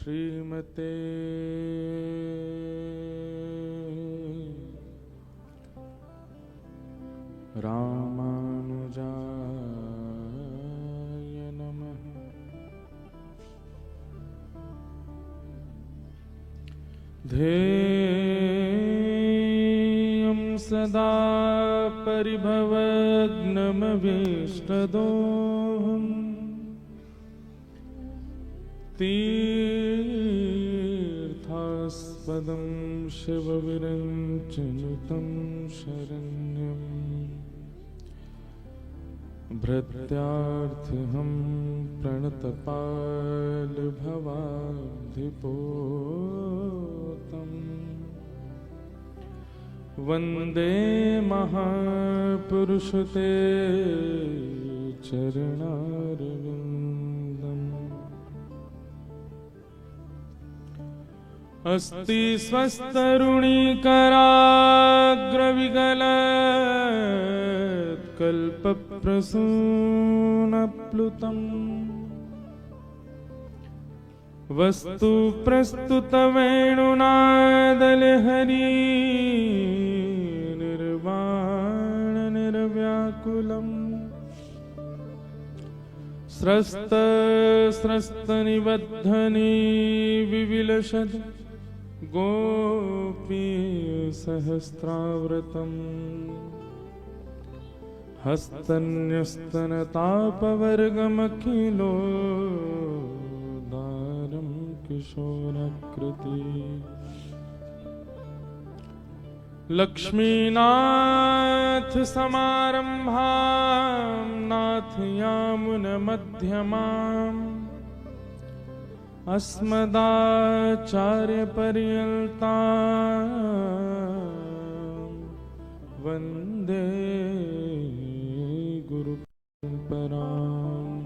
श्रीमते रामानुजाय नमः। ध्येयं सदा परिभवग्नमभीष्टदोहम् तीर्थास्पदं शिवविरञ्चनुतं शरण्यं भृत्यार्थहं प्रणतपालभवाब्धिपोतम् वन्दे महापुरुषते चरणारविन्दम्। अस्ति स्वस्तरुणीकराग्रविगलत्कल्पप्रसूनप्लुतम् वस्तु प्रस्तुतवेणुनादलहरी निर्वाण निर्व्याकुलम् स्रस्तनिबद्धनी विविलसद् गोपी सहस्राव्रतम् हस्तन्यस्तनतापवर्गमखिलो दारं किशोराकृति लक्ष्मीनाथ समारंभां नाथयामुनमध्यमाम् अस्मदाचार्यपर्यन्तां वन्दे गुरुपरम्पराम्।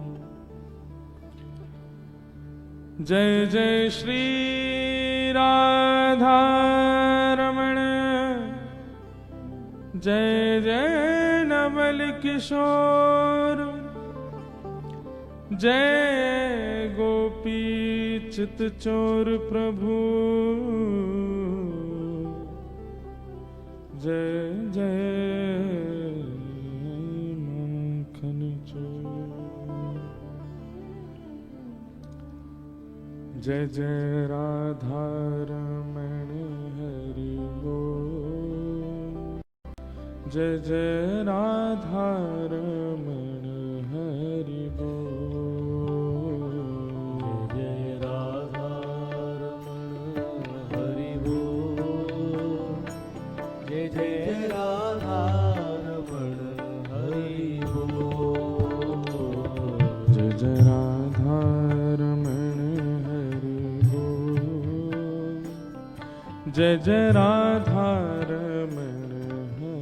जय जय श्री राधा रमण, जय जय नवल किशोर, जय गोपी चित चोर प्रभु, जय जय माखन चोर। जय जय राधा रमण हरि बोल, जय जय राधा रमण हरि बोल, जय राधा रमण हरि बोल, जय जय राधा रमण हरि बोल, जय जय राधा रमण हरि बोल, जय जय राधा रमण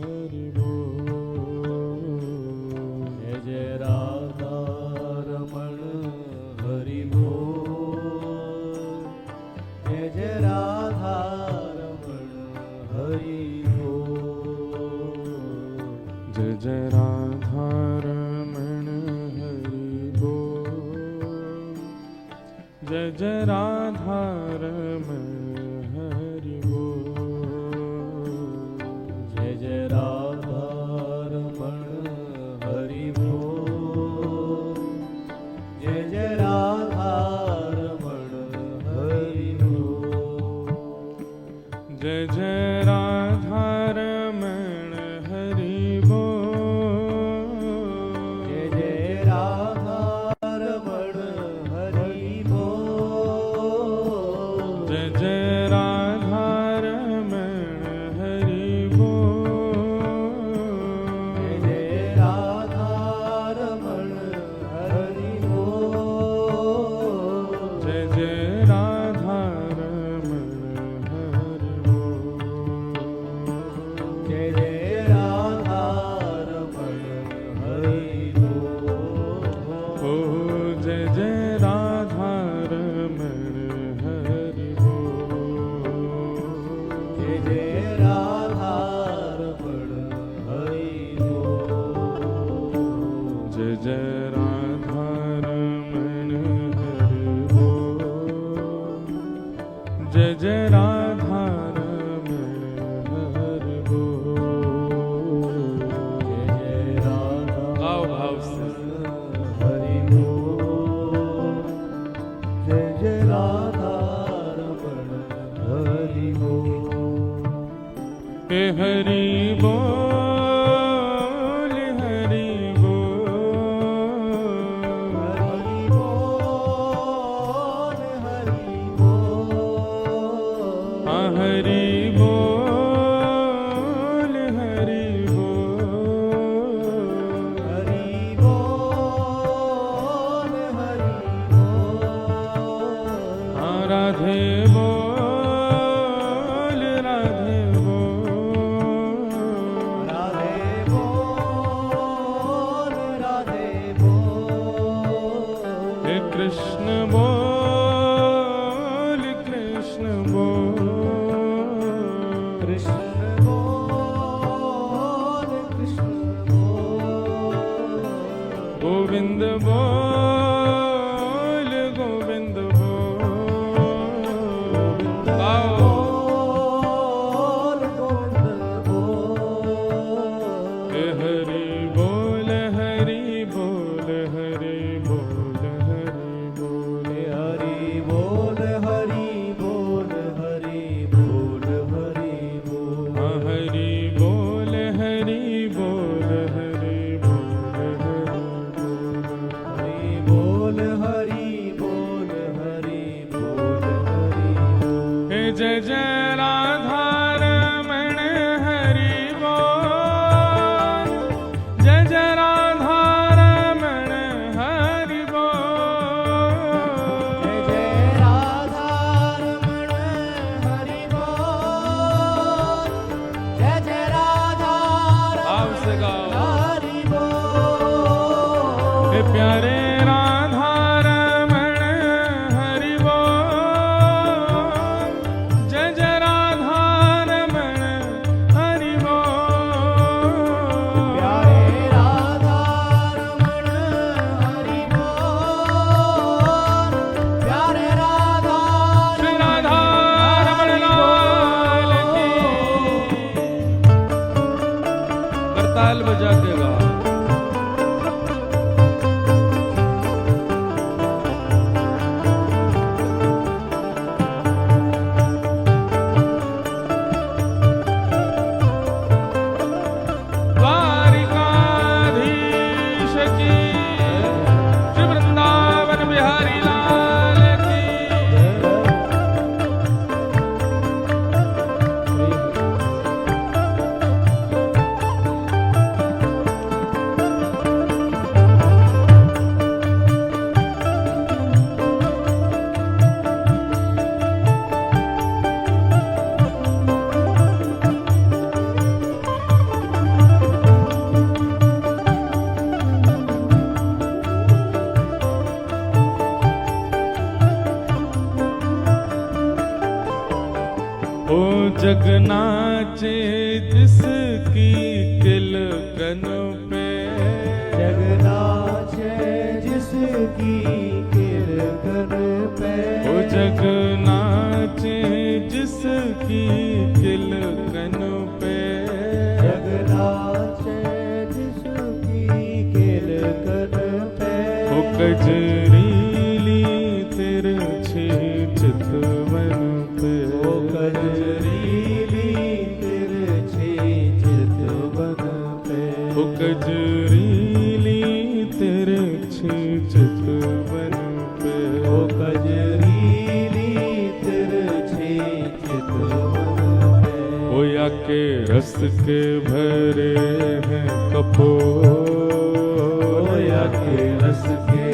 हरि बोल, जय जय राधा रमण हरि बोल, जय जय राधा रमण हरि बोल, जय जय राधा रमण हरि बोल, जय जय राधा रमण हरि बोल, जय जय राधा रमण हरि बोल, जय जय राधा रमण हरि बोल, जय जय राधा रमण हरि बोल, जय जय राधा रमण हरि बोल, जय जय राधा रमण हरि बोल, जय जय राधा रमण हरि बोल, जय जय राधा रमण हरि बोल, जय जय राधा रमण हरि बोल, ओ जय जय राधा रमण हरि बोल, जय जय राधा रमण हरि बोल, जय जय राधा रमण हरि बोल, जय जय राधा रमण हरि बोल। जय जय राधा आओ भाव से हरि बोल। जय जय राधा रमण हरि बोल। हे हरि बोल हरि बोल। हरि बोल हरि बोल। हाँ हरि बोल हरि बोल। हरि बोल हरि बोल। हाँ राधे बोल राधे बोल। राधे बोल राधे बोल। हे कृष्ण बोल कृष्ण बोल। कृष्ण बोल कृष्ण बोल। गोविंद बोल गोविंद बोल। आओ बोल गोविंद बोल। हे हरि बोल हरि बोल हरि बोल हरि बोल। हरि बोल हरि बोल हरि बोल हरि बोल। हाँ हरि बोल हरि बोल हरि बोल हरि बोल। हरि बोल हरि बोल हरि बोल हरि बोल। हे जय जय राधा रमण हरि बोल। जय जय राधा रमण हरि बोल। जय जय राधा रमण हरि बोल। जय जय राधा भाव से रमण गाओ। हरि बोल। हे प्यारे राधा रमण हरि बोल। जय जय राधा रमण हरि बोल। प्यारे राधा रमण हरि बोल। प्यारे राधा श्री राधा रमण लाल की। करताल बजा के गा। द्वारिकाधीश की। श्री वृंदावन बिहारी लाल की। ओ जग नाचे जिसकी तिलकन पे। जगनाचे जिसकी किरकन पे। ओ जग नाचे जिसकी तिलकन पे। जगनाचे जिसकी किरकन पे। ओ कजरीली तिरछी चितवन पे। ओ कजरीली तिरछी चितवन पे। ओ कजरीली तिरछी चितवन पे। ओ कजरीली तिरछी चितवन पे। ओ या के रस के भरे हैं कपोल। या के रस के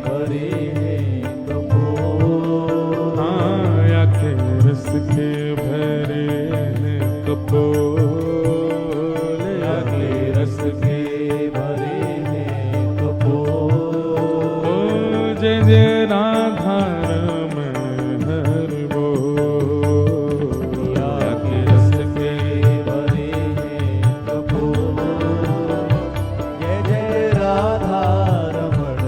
भरे हैं कपोल। हाँ या के रस के भरे हैं कपोल। या के रस के भरे हैं कपोल। ओ जय जय राधा रमण हरि बोल। या के रस के भरे हैं कपोल। जय जय राधा रमण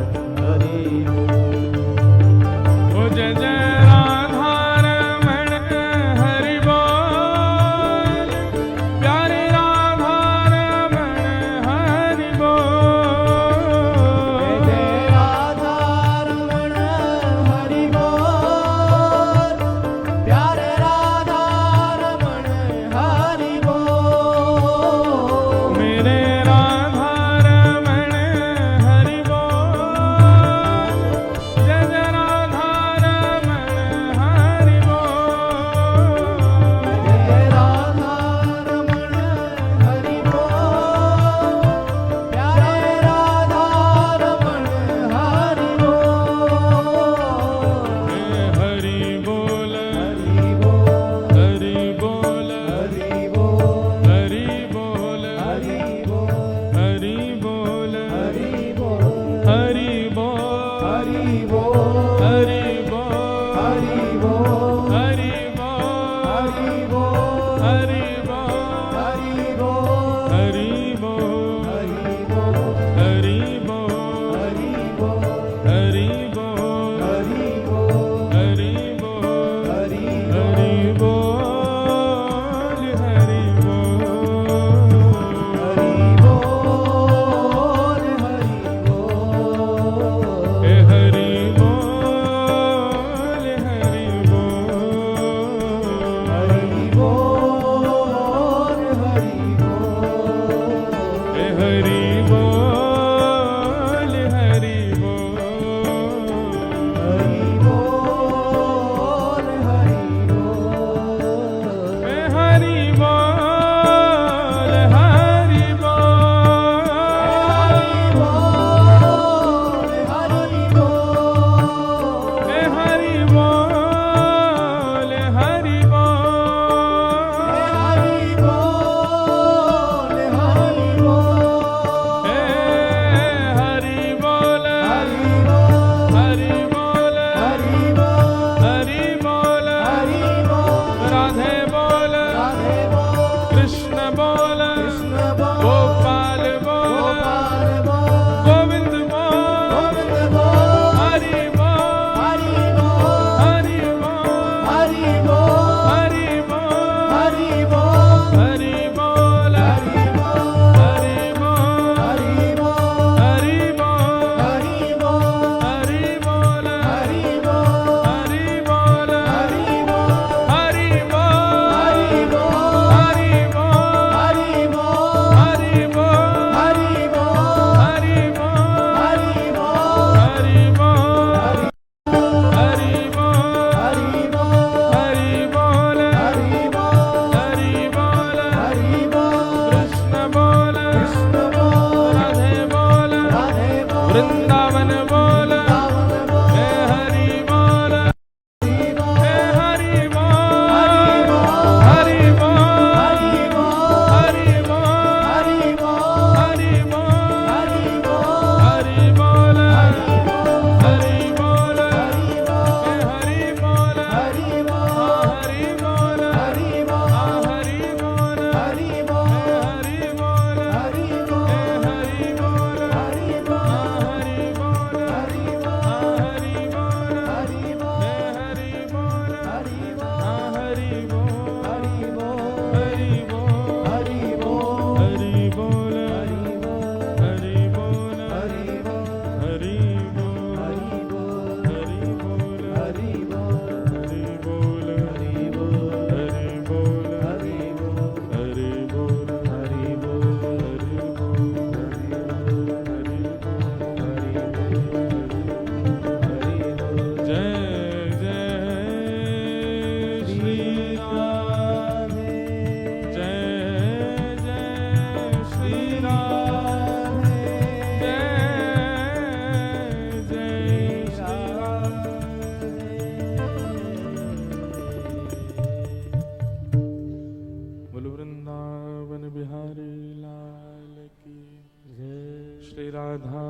राधा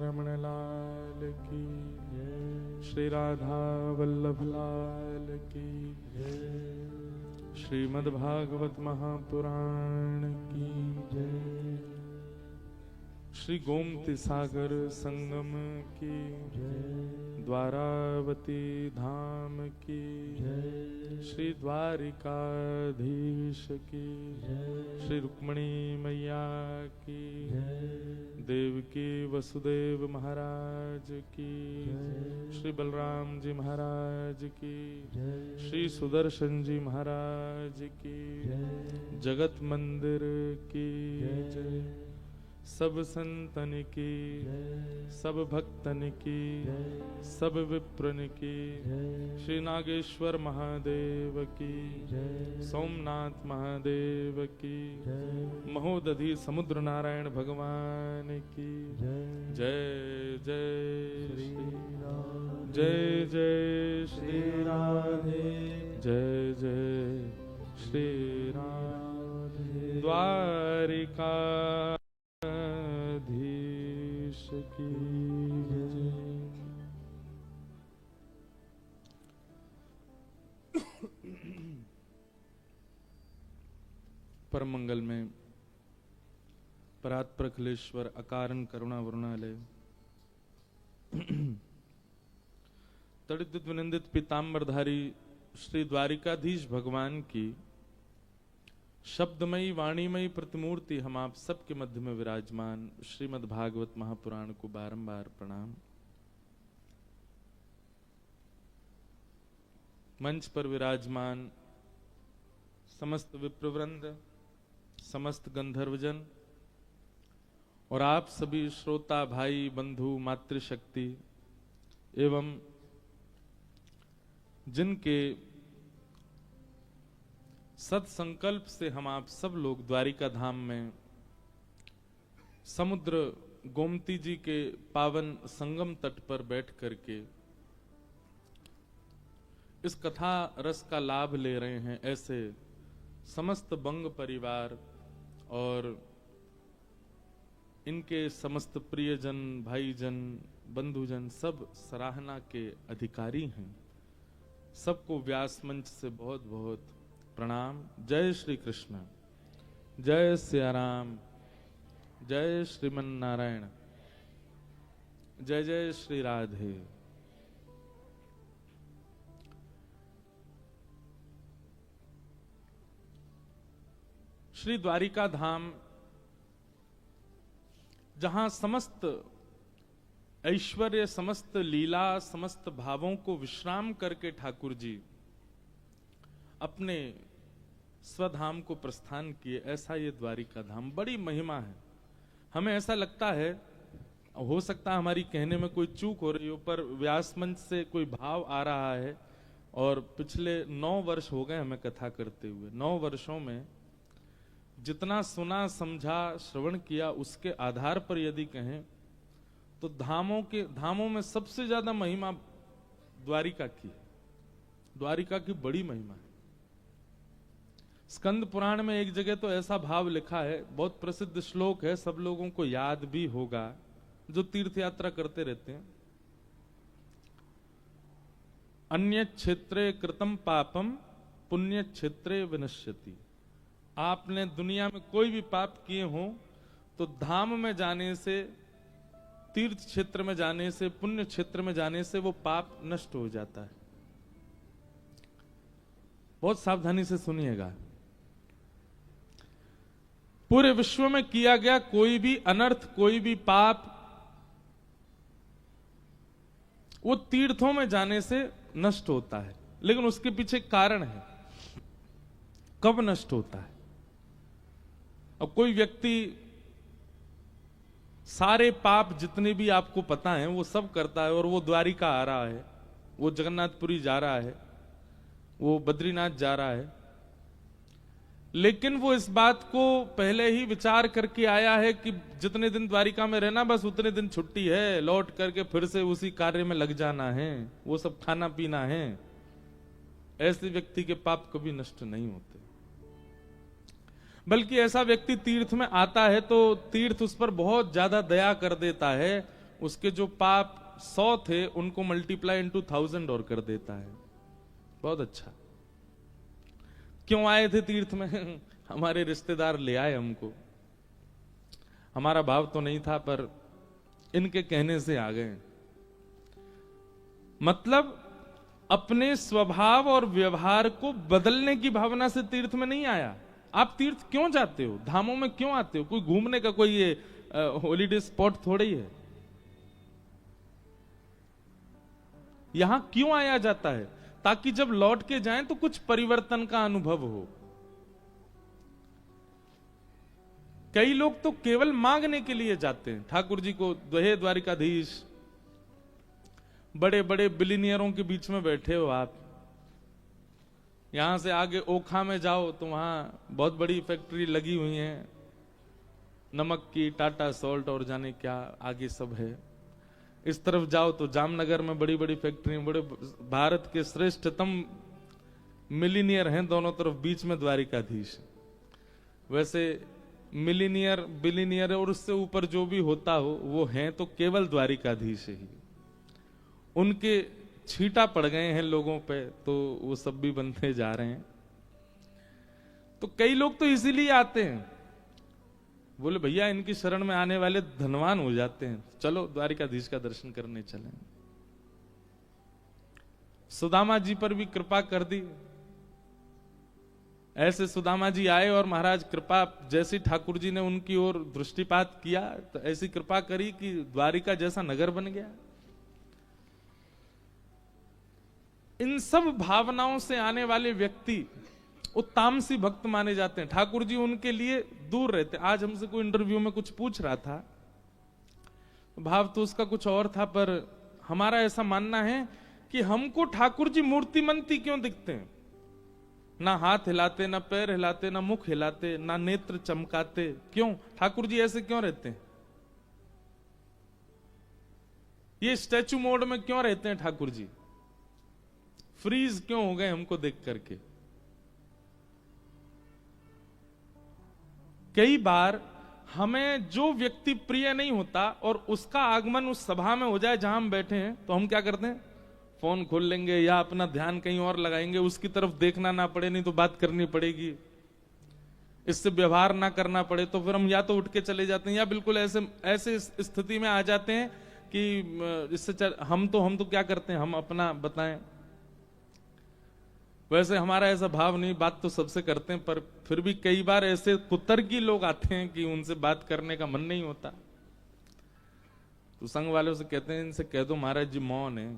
रमण लाल की जय, श्री राधा वल्लभ लाल की जय, श्रीमद् भागवत महापुराण की जय, श्री गोमती सागर संगम की जय, द्वारावती धाम की जय, श्री द्वारिकाधीश की जय, श्री रुक्मणी मैया की जय, देवकी वसुदेव महाराज की जय, श्री बलराम जी महाराज की जय, श्री सुदर्शन जी महाराज की जय, जगत मंदिर की जय, सब संतन की सब भक्तन की सब विप्रन की, श्री नागेश्वर महादेव की, सोमनाथ महादेव की, महोदधि समुद्र नारायण भगवान की जय जय श्री जय जय श्री राधे जय जय श्री राधे, द्वारिका धीश की जय। परम मंगल में परात प्रखलेश्वर अकारण करुणा वरुणालय तड़ित विनंदित पीताम्बरधारी श्री द्वारिकाधीश भगवान की शब्दमयी वाणीमयी प्रतिमूर्ति हम आप सबके मध्य में विराजमान श्रीमद् भागवत महापुराण को बारंबार प्रणाम। मंच पर विराजमान समस्त विप्रवृंद, समस्त गंधर्वजन और आप सभी श्रोता भाई बंधु मातृशक्ति एवं जिनके सत्संकल्प से हम आप सब लोग द्वारिका धाम में समुद्र गोमती जी के पावन संगम तट पर बैठ करके इस कथा रस का लाभ ले रहे हैं, ऐसे समस्त बंग परिवार और इनके समस्त प्रियजन भाईजन बंधुजन सब सराहना के अधिकारी हैं। सबको व्यास मंच से बहुत बहुत प्रणाम। जय श्री कृष्ण, जय सिया राम, जय श्रीमन नारायण, जय जय श्री राधे। श्री द्वारिका धाम जहां समस्त ऐश्वर्य, समस्त लीला, समस्त भावों को विश्राम करके ठाकुर जी अपने स्वधाम को प्रस्थान किए, ऐसा ये द्वारिका धाम। बड़ी महिमा है। हमें ऐसा लगता है, हो सकता है हमारी कहने में कोई चूक हो रही हो, पर व्यास मंच से कोई भाव आ रहा है और पिछले 9 वर्ष हो गए हमें कथा करते हुए। 9 वर्षों में जितना सुना समझा श्रवण किया उसके आधार पर यदि कहें तो धामों में सबसे ज्यादा महिमा द्वारिका की है। द्वारिका की बड़ी महिमा है। स्कंद पुराण में एक जगह तो ऐसा भाव लिखा है, बहुत प्रसिद्ध श्लोक है, सब लोगों को याद भी होगा जो तीर्थ यात्रा करते रहते हैं। अन्य क्षेत्रे कृतम पापम पुण्य क्षेत्रे विनश्यति। आपने दुनिया में कोई भी पाप किए हो तो धाम में जाने से, तीर्थ क्षेत्र में जाने से, पुण्य क्षेत्र में जाने से वो पाप नष्ट हो जाता है। बहुत सावधानी से सुनिएगा। पूरे विश्व में किया गया कोई भी अनर्थ, कोई भी पाप वो तीर्थों में जाने से नष्ट होता है, लेकिन उसके पीछे कारण है कब नष्ट होता है। अब कोई व्यक्ति सारे पाप जितने भी आपको पता है वो सब करता है और वो द्वारिका आ रहा है, वो जगन्नाथपुरी जा रहा है, वो बद्रीनाथ जा रहा है, लेकिन वो इस बात को पहले ही विचार करके आया है कि जितने दिन द्वारिका में रहना बस उतने दिन छुट्टी है, लौट करके फिर से उसी कार्य में लग जाना है, वो सब खाना पीना है। ऐसे व्यक्ति के पाप कभी नष्ट नहीं होते। बल्कि ऐसा व्यक्ति तीर्थ में आता है तो तीर्थ उस पर बहुत ज्यादा दया कर देता है, उसके जो पाप 100 थे उनको मल्टीप्लाई इनटू 1000 और कर देता है। बहुत अच्छा। क्यों आए थे तीर्थ में? हमारे रिश्तेदार ले आए हमको, हमारा भाव तो नहीं था पर इनके कहने से आ गए। मतलब अपने स्वभाव और व्यवहार को बदलने की भावना से तीर्थ में नहीं आया। आप तीर्थ क्यों जाते हो, धामों में क्यों आते हो? कोई घूमने का कोई ये हॉलीडे स्पॉट थोड़ा ही है। यहां क्यों आया जाता है? ताकि जब लौट के जाएं तो कुछ परिवर्तन का अनुभव हो। कई लोग तो केवल मांगने के लिए जाते हैं ठाकुर जी को, हे द्वारिकाधीश। बड़े बड़े बिलियनियरों के बीच में बैठे हो आप, यहां से आगे ओखा में जाओ तो वहां बहुत बड़ी फैक्ट्री लगी हुई है नमक की, टाटा सॉल्ट और जाने क्या आगे सब है। इस तरफ जाओ तो जामनगर में बड़ी बड़ी फैक्ट्री, बड़े भारत के श्रेष्ठतम मिलीनियर हैं दोनों तरफ, बीच में द्वारिकाधीश। वैसे मिलीनियर, बिलियनियर और उससे ऊपर जो भी होता हो वो हैं तो केवल द्वारिकाधीश ही। उनके छींटा पड़ गए हैं लोगों पे तो वो सब भी बनते जा रहे हैं। तो कई लोग तो इसीलिए आते हैं, बोले भैया इनकी शरण में आने वाले धनवान हो जाते हैं, चलो द्वारिकाधीश का दर्शन करने चलें। सुदामा जी पर भी कृपा कर दी। ऐसे सुदामा जी आए और महाराज कृपा, जैसी ठाकुर जी ने उनकी ओर दृष्टिपात किया तो ऐसी कृपा करी कि द्वारिका जैसा नगर बन गया। इन सब भावनाओं से आने वाले व्यक्ति वो तामसी भक्त माने जाते हैं। ठाकुर जी उनके लिए दूर रहते। आज हमसे कोई इंटरव्यू में कुछ पूछ रहा था, भाव तो उसका कुछ और था, पर हमारा ऐसा मानना है कि हमको ठाकुर जी मूर्तिमंती क्यों दिखते हैं? ना हाथ हिलाते, ना पैर हिलाते, ना मुख हिलाते, ना नेत्र चमकाते, क्यों? ठाकुर जी ऐसे क्यों रहते हैं? ये स्टैचू मोड में क्यों रहते हैं ठाकुर जी? फ्रीज क्यों हो गए हमको देख करके? कई बार हमें जो व्यक्ति प्रिय नहीं होता और उसका आगमन उस सभा में हो जाए जहां हम बैठे हैं तो हम क्या करते हैं? फोन खोल लेंगे या अपना ध्यान कहीं और लगाएंगे, उसकी तरफ देखना ना पड़े, नहीं तो बात करनी पड़ेगी, इससे व्यवहार ना करना पड़े, तो फिर हम या तो उठ के चले जाते हैं या बिल्कुल ऐसे स्थिति में आ जाते हैं कि इससे हम तो क्या करते हैं, हम अपना बताएं। वैसे हमारा ऐसा भाव नहीं, बात तो सबसे करते हैं, पर फिर भी कई बार ऐसे कुतर्की लोग आते हैं कि उनसे बात करने का मन नहीं होता। तो संघ वालों से कहते हैं इनसे कह दो महाराज जी मौन है,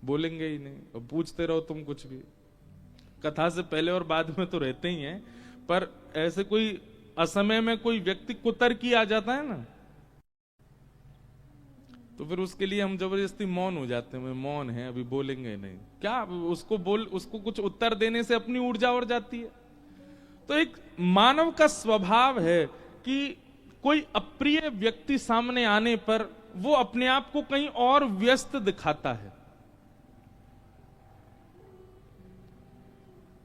बोलेंगे ही नहीं, और पूछते रहो तुम कुछ भी। कथा से पहले और बाद में तो रहते ही हैं, पर ऐसे कोई असमय में कोई व्यक्ति कुतर्की आ जाता है ना, तो फिर उसके लिए हम जबरदस्ती मौन हो जाते हैं। मौन है, अभी बोलेंगे नहीं। क्या उसको कुछ उत्तर देने से अपनी ऊर्जा और जाती है। तो एक मानव का स्वभाव है कि कोई अप्रिय व्यक्ति सामने आने पर वो अपने आप को कहीं और व्यस्त दिखाता है।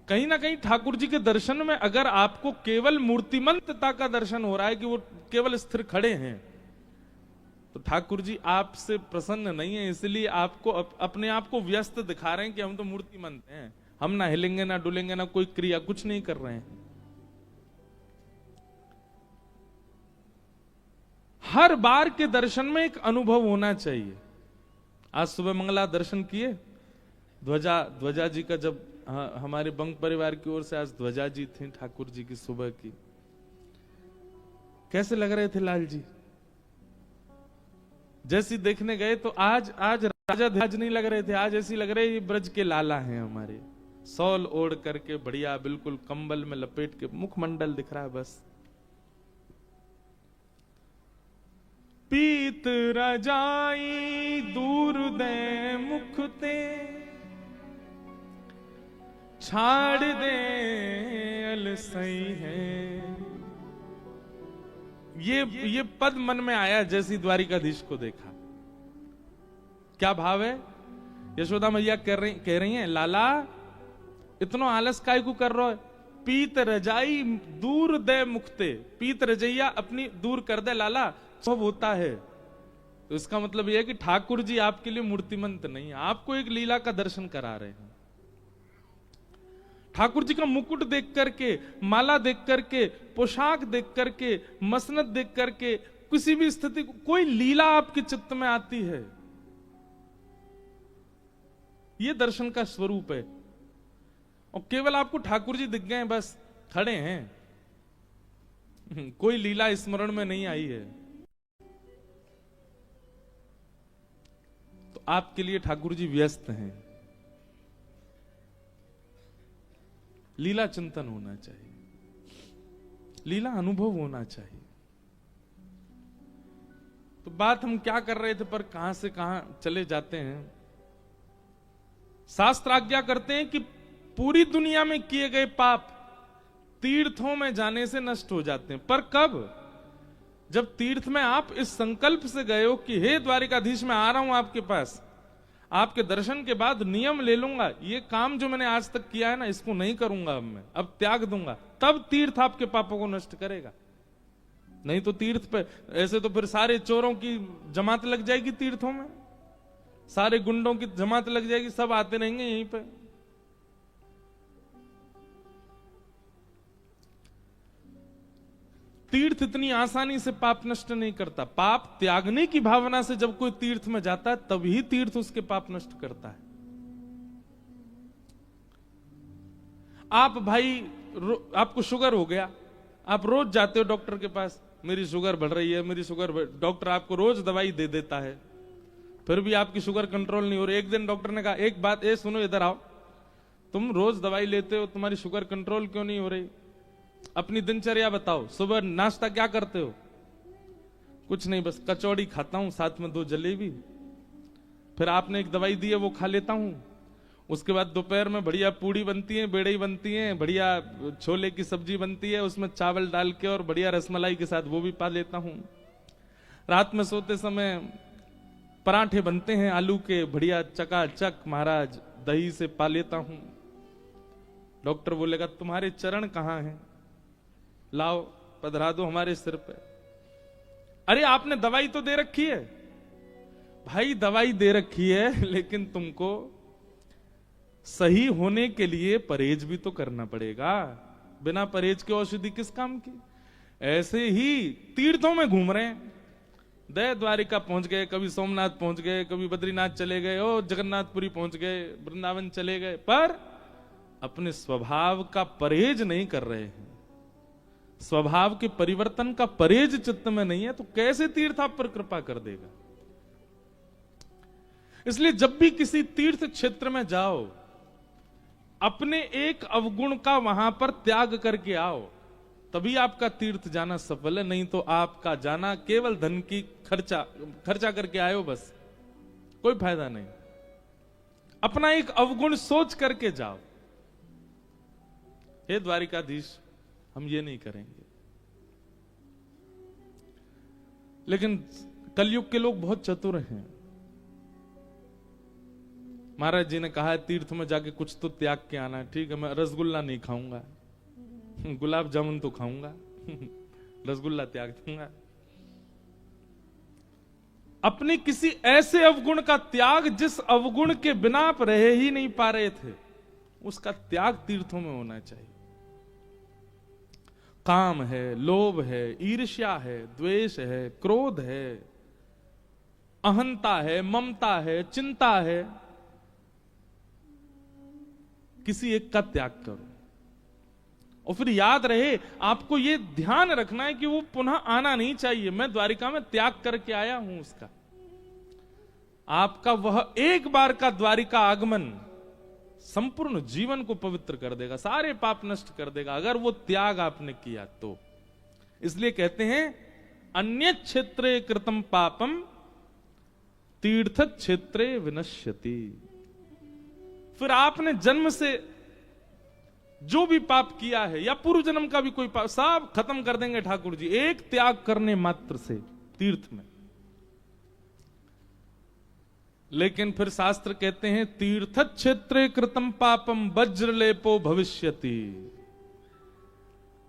कहीं ना कहीं ठाकुर जी के दर्शन में अगर आपको केवल मूर्तिमंतता का दर्शन हो रहा है कि वो केवल स्थिर खड़े हैं, तो ठाकुर जी आपसे प्रसन्न नहीं है, इसलिए आपको अपने आप को व्यस्त दिखा रहे हैं कि हम तो मूर्तिमंत हैं, हम ना हिलेंगे ना डुलेंगे ना कोई क्रिया, कुछ नहीं कर रहे हैं। हर बार के दर्शन में एक अनुभव होना चाहिए। आज सुबह मंगला दर्शन किए, ध्वजा जी का, जब हमारे बंक परिवार की ओर से आज ध्वजा जी थी ठाकुर जी की सुबह की, कैसे लग रहे थे लाल जी? जैसी देखने गए तो आज राजा ध्वज नहीं लग रहे थे, आज ऐसी लग रहे ये ब्रज के लाला हैं हमारे, सॉल ओढ़ करके बढ़िया बिल्कुल कंबल में लपेट के, मुखमंडल दिख रहा है बस। पीत रजाई दूर दे मुखते, छाड़ दे अलसई है। ये पद मन में आया जैसी द्वारिकाधीश को देखा। क्या भाव है? यशोदा मैया कह रही हैं, लाला इतना आलस काय को कर रहे हो? पीत रजाई दूर दे मुक्ते, पीत रजैया अपनी दूर कर दे लाला, सब होता है। तो इसका मतलब यह है कि ठाकुर जी आपके लिए मूर्तिमंत नहीं, आपको एक लीला का दर्शन करा रहे हैं। ठाकुर जी का मुकुट देख करके, माला देख करके, पोशाक देख करके, मसनद देख करके, किसी भी स्थिति को कोई लीला आपके चित्त में आती है, यह दर्शन का स्वरूप है। और केवल आपको ठाकुर जी दिख गए, बस खड़े हैं, कोई लीला स्मरण में नहीं आई है, तो आपके लिए ठाकुर जी व्यस्त हैं। लीला चिंतन होना चाहिए, लीला अनुभव होना चाहिए। तो बात हम क्या कर रहे थे, पर कहां से कहां चले जाते हैं। शास्त्र आज्ञा करते हैं कि पूरी दुनिया में किए गए पाप तीर्थों में जाने से नष्ट हो जाते हैं। पर कब? जब तीर्थ में आप इस संकल्प से गए हो कि हे द्वारिकाधीश, मैं आ रहा हूं आपके पास, आपके दर्शन के बाद नियम ले लूंगा, ये काम जो मैंने आज तक किया है ना, इसको नहीं करूंगा, अब मैं अब त्याग दूंगा, तब तीर्थ आपके पापों को नष्ट करेगा। नहीं तो तीर्थ पे ऐसे तो फिर सारे चोरों की जमात लग जाएगी तीर्थों में, सारे गुंडों की जमात लग जाएगी, सब आते रहेंगे यहीं पे। तीर्थ इतनी आसानी से पाप नष्ट नहीं करता। पाप त्यागने की भावना से जब कोई तीर्थ में जाता है, तभी तीर्थ उसके पाप नष्ट करता है। आप भाई आपको शुगर हो गया, आप रोज जाते हो डॉक्टर के पास, मेरी शुगर बढ़ रही है, मेरी शुगर, डॉक्टर आपको रोज दवाई दे देता है, फिर भी आपकी शुगर कंट्रोल नहीं हो रही। एक दिन डॉक्टर ने कहा, एक बात ये सुनो, इधर आओ, तुम रोज दवाई लेते हो, तुम्हारी शुगर कंट्रोल क्यों नहीं हो रही? अपनी दिनचर्या बताओ, सुबह नाश्ता क्या करते हो? कुछ नहीं, बस कचौड़ी खाता हूं, साथ में 2 जलेबी, फिर आपने एक दवाई दी है वो खा लेता हूं, उसके बाद दोपहर में बढ़िया पूड़ी बनती है, बेड़ई बनती है, बढ़िया छोले की सब्जी बनती है, उसमें चावल डाल के और बढ़िया रसमलाई के साथ वो भी पा लेता हूं। रात में सोते समय पराठे बनते हैं आलू के, बढ़िया चकाचक महाराज, दही से पा लेता हूं। डॉक्टर बोलेगा, तुम्हारे चरण कहां हैं, लाओ पधरा दो हमारे सिर पे। अरे आपने दवाई तो दे रखी है भाई, दवाई दे रखी है, लेकिन तुमको सही होने के लिए परहेज भी तो करना पड़ेगा। बिना परहेज के औषधि किस काम की? ऐसे ही तीर्थों में घूम रहे हैं, दया द्वारिका पहुंच गए, कभी सोमनाथ पहुंच गए, कभी बद्रीनाथ चले गए, ओ जगन्नाथपुरी पहुंच गए, वृंदावन चले गए, पर अपने स्वभाव का परहेज नहीं कर रहे हैं। स्वभाव के परिवर्तन का परहेज चित्त में नहीं है, तो कैसे तीर्थ आप पर कृपा कर देगा? इसलिए जब भी किसी तीर्थ क्षेत्र में जाओ, अपने एक अवगुण का वहां पर त्याग करके आओ, तभी आपका तीर्थ जाना सफल है। नहीं तो आपका जाना केवल धन की खर्चा करके आयो, बस कोई फायदा नहीं। अपना एक अवगुण सोच करके जाओ। हे द्वारिकाधीश, हम ये नहीं करेंगे। लेकिन कलयुग के लोग बहुत चतुर हैं। महाराज जी ने कहा है तीर्थ में जाके कुछ तो त्याग के आना है। ठीक है, मैं रसगुल्ला नहीं खाऊंगा, गुलाब जामुन तो खाऊंगा, रसगुल्ला त्याग दूंगा। अपने किसी ऐसे अवगुण का त्याग जिस अवगुण के बिना आप रह ही नहीं पा रहे थे, उसका त्याग तीर्थों में होना चाहिए। काम है, लोभ है, ईर्ष्या है, द्वेष है, क्रोध है, अहंता है, ममता है, चिंता है, किसी एक का त्याग करो। और फिर याद रहे, आपको यह ध्यान रखना है कि वो पुनः आना नहीं चाहिए। मैं द्वारिका में त्याग करके आया हूं उसका। आपका वह एक बार का द्वारिका आगमन संपूर्ण जीवन को पवित्र कर देगा, सारे पाप नष्ट कर देगा, अगर वो त्याग आपने किया तो। इसलिए कहते हैं अन्य क्षेत्रे कृतम पापम तीर्थ क्षेत्रे विनश्यति। फिर आपने जन्म से जो भी पाप किया है या पूर्व जन्म का भी कोई पाप, सब खत्म कर देंगे ठाकुर जी एक त्याग करने मात्र से तीर्थ में। लेकिन फिर शास्त्र कहते हैं तीर्थ क्षेत्रे कृतम पापम वज्रलेपो भविष्यति।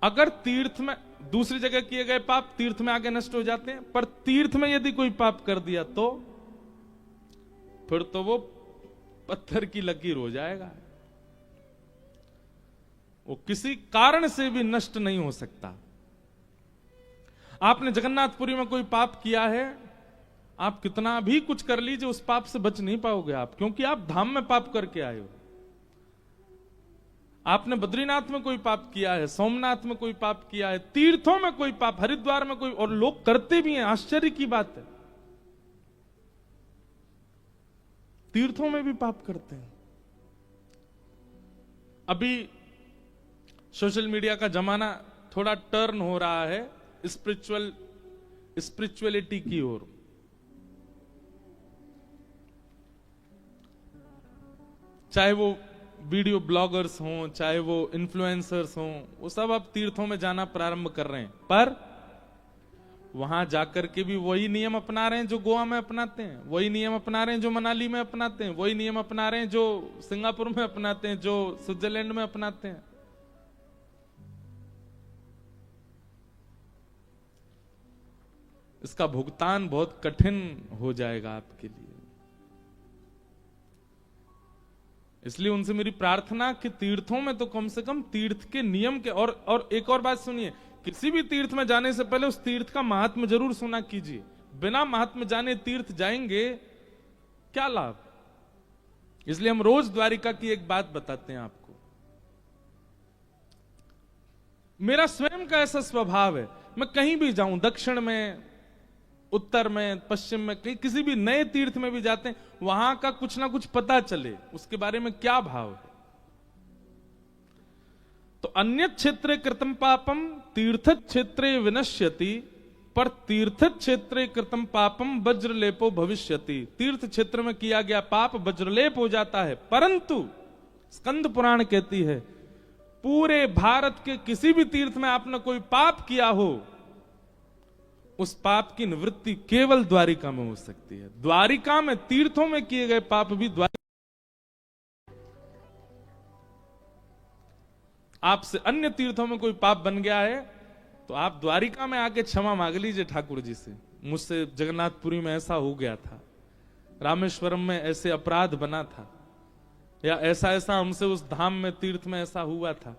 अगर तीर्थ में दूसरी जगह किए गए पाप तीर्थ में आके नष्ट हो जाते हैं, पर तीर्थ में यदि कोई पाप कर दिया तो फिर तो वो पत्थर की लकीर हो जाएगा, वो किसी कारण से भी नष्ट नहीं हो सकता। आपने जगन्नाथपुरी में कोई पाप किया है, आप कितना भी कुछ कर लीजिए उस पाप से बच नहीं पाओगे आप, क्योंकि आप धाम में पाप करके आए हो। आपने बद्रीनाथ में कोई पाप किया है, सोमनाथ में कोई पाप किया है, तीर्थों में कोई पाप, हरिद्वार में कोई, और लोग करते भी हैं, आश्चर्य की बात है, तीर्थों में भी पाप करते हैं। अभी सोशल मीडिया का जमाना थोड़ा टर्न हो रहा है स्पिरिचुअलिटी की ओर। चाहे वो वीडियो ब्लॉगर्स हों, चाहे वो इन्फ्लुएंसर्स हों, वो सब अब तीर्थों में जाना प्रारंभ कर रहे हैं, पर वहां जाकर के भी वही नियम अपना रहे हैं जो गोवा में अपनाते हैं, वही नियम अपना रहे हैं जो मनाली में अपनाते हैं, वही नियम अपना रहे हैं जो सिंगापुर में अपनाते हैं, जो स्विट्जरलैंड में अपनाते हैं। इसका भुगतान बहुत कठिन हो जाएगा आपके लिए। इसलिए उनसे मेरी प्रार्थना कि तीर्थों में तो कम से कम तीर्थ के नियम के, और एक और बात सुनिए, किसी भी तीर्थ में जाने से पहले उस तीर्थ का महात्म्य जरूर सुना कीजिए। बिना महात्म्य जाने तीर्थ जाएंगे क्या लाभ। इसलिए हम रोज द्वारिका की एक बात बताते हैं आपको। मेरा स्वयं का ऐसा स्वभाव है, मैं कहीं भी जाऊं, दक्षिण में, उत्तर में, पश्चिम में, कहीं किसी भी नए तीर्थ में भी जाते हैं, वहां का कुछ ना कुछ पता चले, उसके बारे में क्या भाव है। तो अन्य क्षेत्रे कृतम पापम तीर्थ क्षेत्रे विनश्यति, पर तीर्थ क्षेत्रे कृतम पापम वज्रलेपो भविष्यति। तीर्थ क्षेत्र में किया गया पाप वज्रलेप हो जाता है, परंतु स्कंद पुराण कहती है पूरे भारत के किसी भी तीर्थ में आपने कोई पाप किया हो, उस पाप की निवृत्ति केवल द्वारिका में हो सकती है। द्वारिका में, तीर्थों में किए गए पाप भी द्वारिका। आपसे अन्य तीर्थों में कोई पाप बन गया है तो आप द्वारिका में आके क्षमा मांग लीजिए ठाकुर जी से, मुझसे जगन्नाथपुरी में ऐसा हो गया था, रामेश्वरम में ऐसे अपराध बना था, या ऐसा ऐसा हमसे उस धाम में, तीर्थ में ऐसा हुआ था।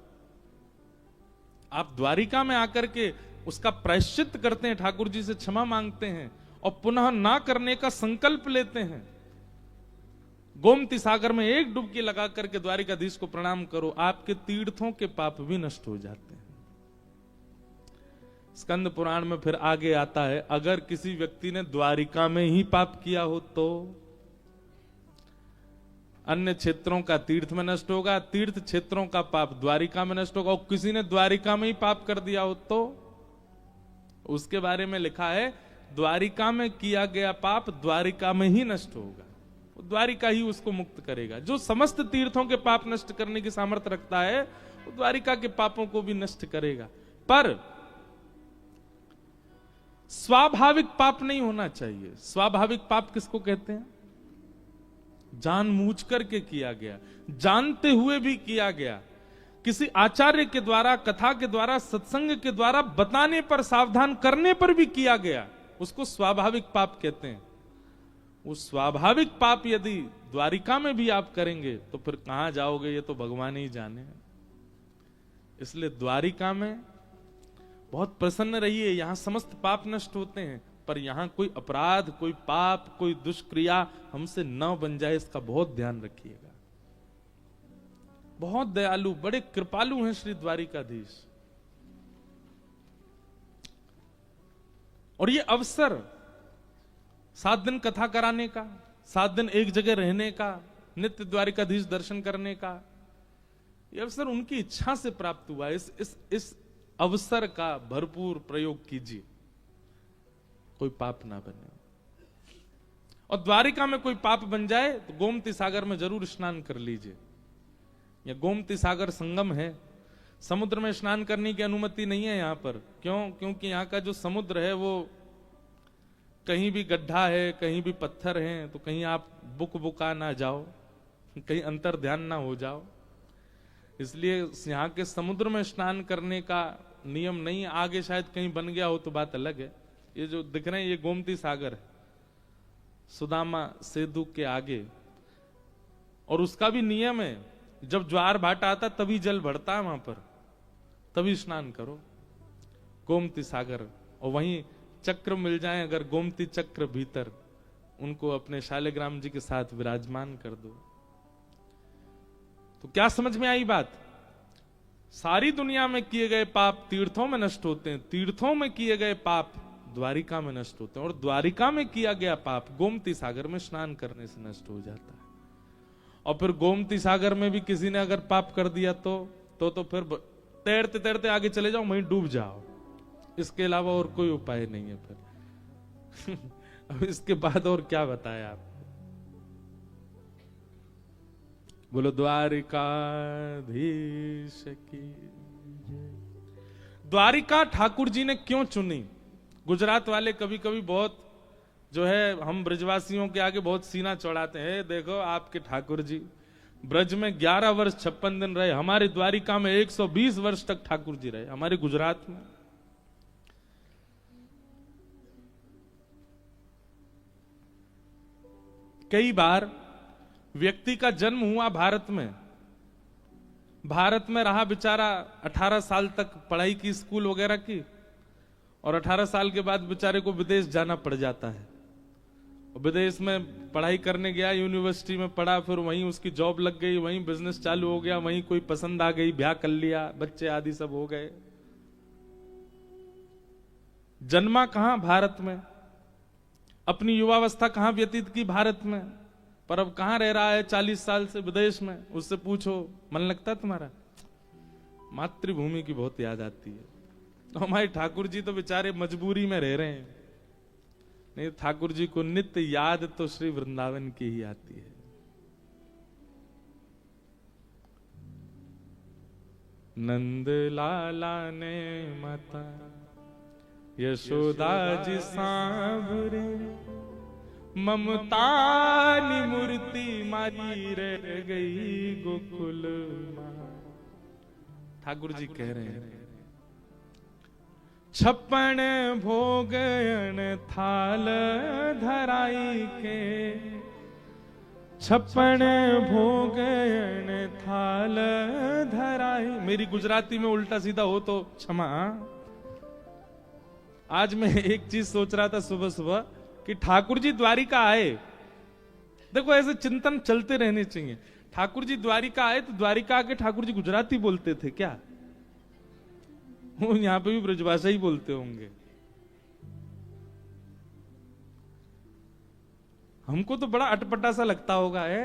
आप द्वारिका में आकर के उसका प्रायश्चित करते हैं, ठाकुर जी से क्षमा मांगते हैं और पुनः ना करने का संकल्प लेते हैं। गोमती सागर में एक डुबकी लगा करके द्वारिकाधीश को प्रणाम करो, आपके तीर्थों के पाप भी नष्ट हो जाते हैं। स्कंद पुराण में फिर आगे आता है, अगर किसी व्यक्ति ने द्वारिका में ही पाप किया हो तो अन्य क्षेत्रों का तीर्थ में नष्ट होगा, तीर्थ क्षेत्रों का पाप द्वारिका में नष्ट होगा, और किसी ने द्वारिका में ही पाप कर दिया हो तो उसके बारे में लिखा है द्वारिका में किया गया पाप द्वारिका में ही नष्ट होगा, द्वारिका ही उसको मुक्त करेगा। जो समस्त तीर्थों के पाप नष्ट करने की सामर्थ्य रखता है वो द्वारिका के पापों को भी नष्ट करेगा। पर स्वाभाविक पाप नहीं होना चाहिए। स्वाभाविक पाप किसको कहते हैं? जानबूझ करके किया गया, जानते हुए भी किया गया, किसी आचार्य के द्वारा, कथा के द्वारा, सत्संग के द्वारा बताने पर, सावधान करने पर भी किया गया, उसको स्वाभाविक पाप कहते हैं। वो स्वाभाविक पाप यदि द्वारिका में भी आप करेंगे तो फिर कहां जाओगे ये तो भगवान ही जाने। इसलिए द्वारिका में बहुत प्रसन्न रहिए, यहां समस्त पाप नष्ट होते हैं, पर यहां कोई अपराध, कोई पाप, कोई दुष्क्रिया हमसे न बन जाए, इसका बहुत ध्यान रखिएगा। बहुत दयालु, बड़े कृपालु हैं श्री द्वारिकाधीश। और ये अवसर 7 दिन कथा कराने का, 7 दिन एक जगह रहने का, नित्य द्वारिकाधीश दर्शन करने का, यह अवसर उनकी इच्छा से प्राप्त हुआ। इस अवसर का भरपूर प्रयोग कीजिए, कोई पाप ना बने। और द्वारिका में कोई पाप बन जाए तो गोमती सागर में जरूर स्नान कर लीजिए। यह गोमती सागर संगम है, समुद्र में स्नान करने की अनुमति नहीं है यहां पर। क्यों? क्योंकि यहां का जो समुद्र है वो कहीं भी गड्ढा है, कहीं भी पत्थर हैं, तो कहीं आप बुका ना जाओ, कहीं अंतर ध्यान ना हो जाओ। इसलिए यहाँ के समुद्र में स्नान करने का नियम नहीं है, आगे शायद कहीं बन गया हो तो बात अलग है। ये जो दिख रहे हैं ये गोमती सागर है, सुदामा सेतु के आगे, और उसका भी नियम है, जब ज्वार भाटा आता तभी जल बढ़ता है वहां पर, तभी स्नान करो गोमती सागर। और वहीं चक्र मिल जाए अगर गोमती चक्र भीतर, उनको अपने शालिग्राम जी के साथ विराजमान कर दो। तो क्या समझ में आई बात? सारी दुनिया में किए गए पाप तीर्थों में नष्ट होते हैं, तीर्थों में किए गए पाप द्वारिका में नष्ट होते हैं, और द्वारिका में किया गया पाप गोमती सागर में स्नान करने से नष्ट हो जाता है। और फिर गोमती सागर में भी किसी ने अगर पाप कर दिया तो फिर तैरते तैरते आगे चले जाओ, वहीं डूब जाओ, इसके अलावा और कोई उपाय नहीं है फिर। अब इसके बाद और क्या बताया आप? बोलो द्वारिकाधीश की। द्वारिका ठाकुर जी ने क्यों चुनी? गुजरात वाले कभी कभी बहुत जो है, हम ब्रजवासियों के आगे बहुत सीना चौड़ाते हैं, देखो आपके ठाकुर जी ब्रज में 11 वर्ष 56 दिन रहे, हमारे द्वारिका में 120 वर्ष तक ठाकुर जी रहे, हमारे गुजरात में। कई बार व्यक्ति का जन्म हुआ भारत में रहा बेचारा 18 साल तक पढ़ाई की, स्कूल वगैरह की, और 18 साल के बाद बेचारे को विदेश जाना पड़ जाता है। विदेश में पढ़ाई करने गया, यूनिवर्सिटी में पढ़ा, फिर वहीं उसकी जॉब लग गई, वहीं बिजनेस चालू हो गया, वहीं कोई पसंद आ गई, ब्याह कर लिया, बच्चे आदि सब हो गए। जन्मा कहां? भारत में। अपनी युवावस्था कहां व्यतीत की? भारत में। पर अब कहां रह रहा है 40 साल से? विदेश में। उससे पूछो मन लगता तुम्हारा? मातृभूमि की बहुत याद आती है। तो हमारे ठाकुर जी तो बेचारे मजबूरी में रह रहे हैं, नहीं ठाकुर जी को नित्य याद तो श्री वृंदावन की ही आती है। नंद लाला ने माता यशोदा जी सांवरे, ममता नी मूर्ति मारी रह गई गोकुल मां। ठाकुर जी कह रहे हैं 56 भोगन थाल धराई के, 56 भोगन थाल धराई। मेरी गुजराती में उल्टा सीधा हो तो क्षमा। आज मैं एक चीज सोच रहा था सुबह सुबह कि ठाकुर जी द्वारिका आए, देखो ऐसे चिंतन चलते रहने चाहिए। ठाकुर जी द्वारिका आए तो द्वारिका आके ठाकुर जी गुजराती बोलते थे क्या? वो यहां पे भी ब्रजभाषा ही बोलते होंगे। हमको तो बड़ा अटपटा सा लगता होगा है,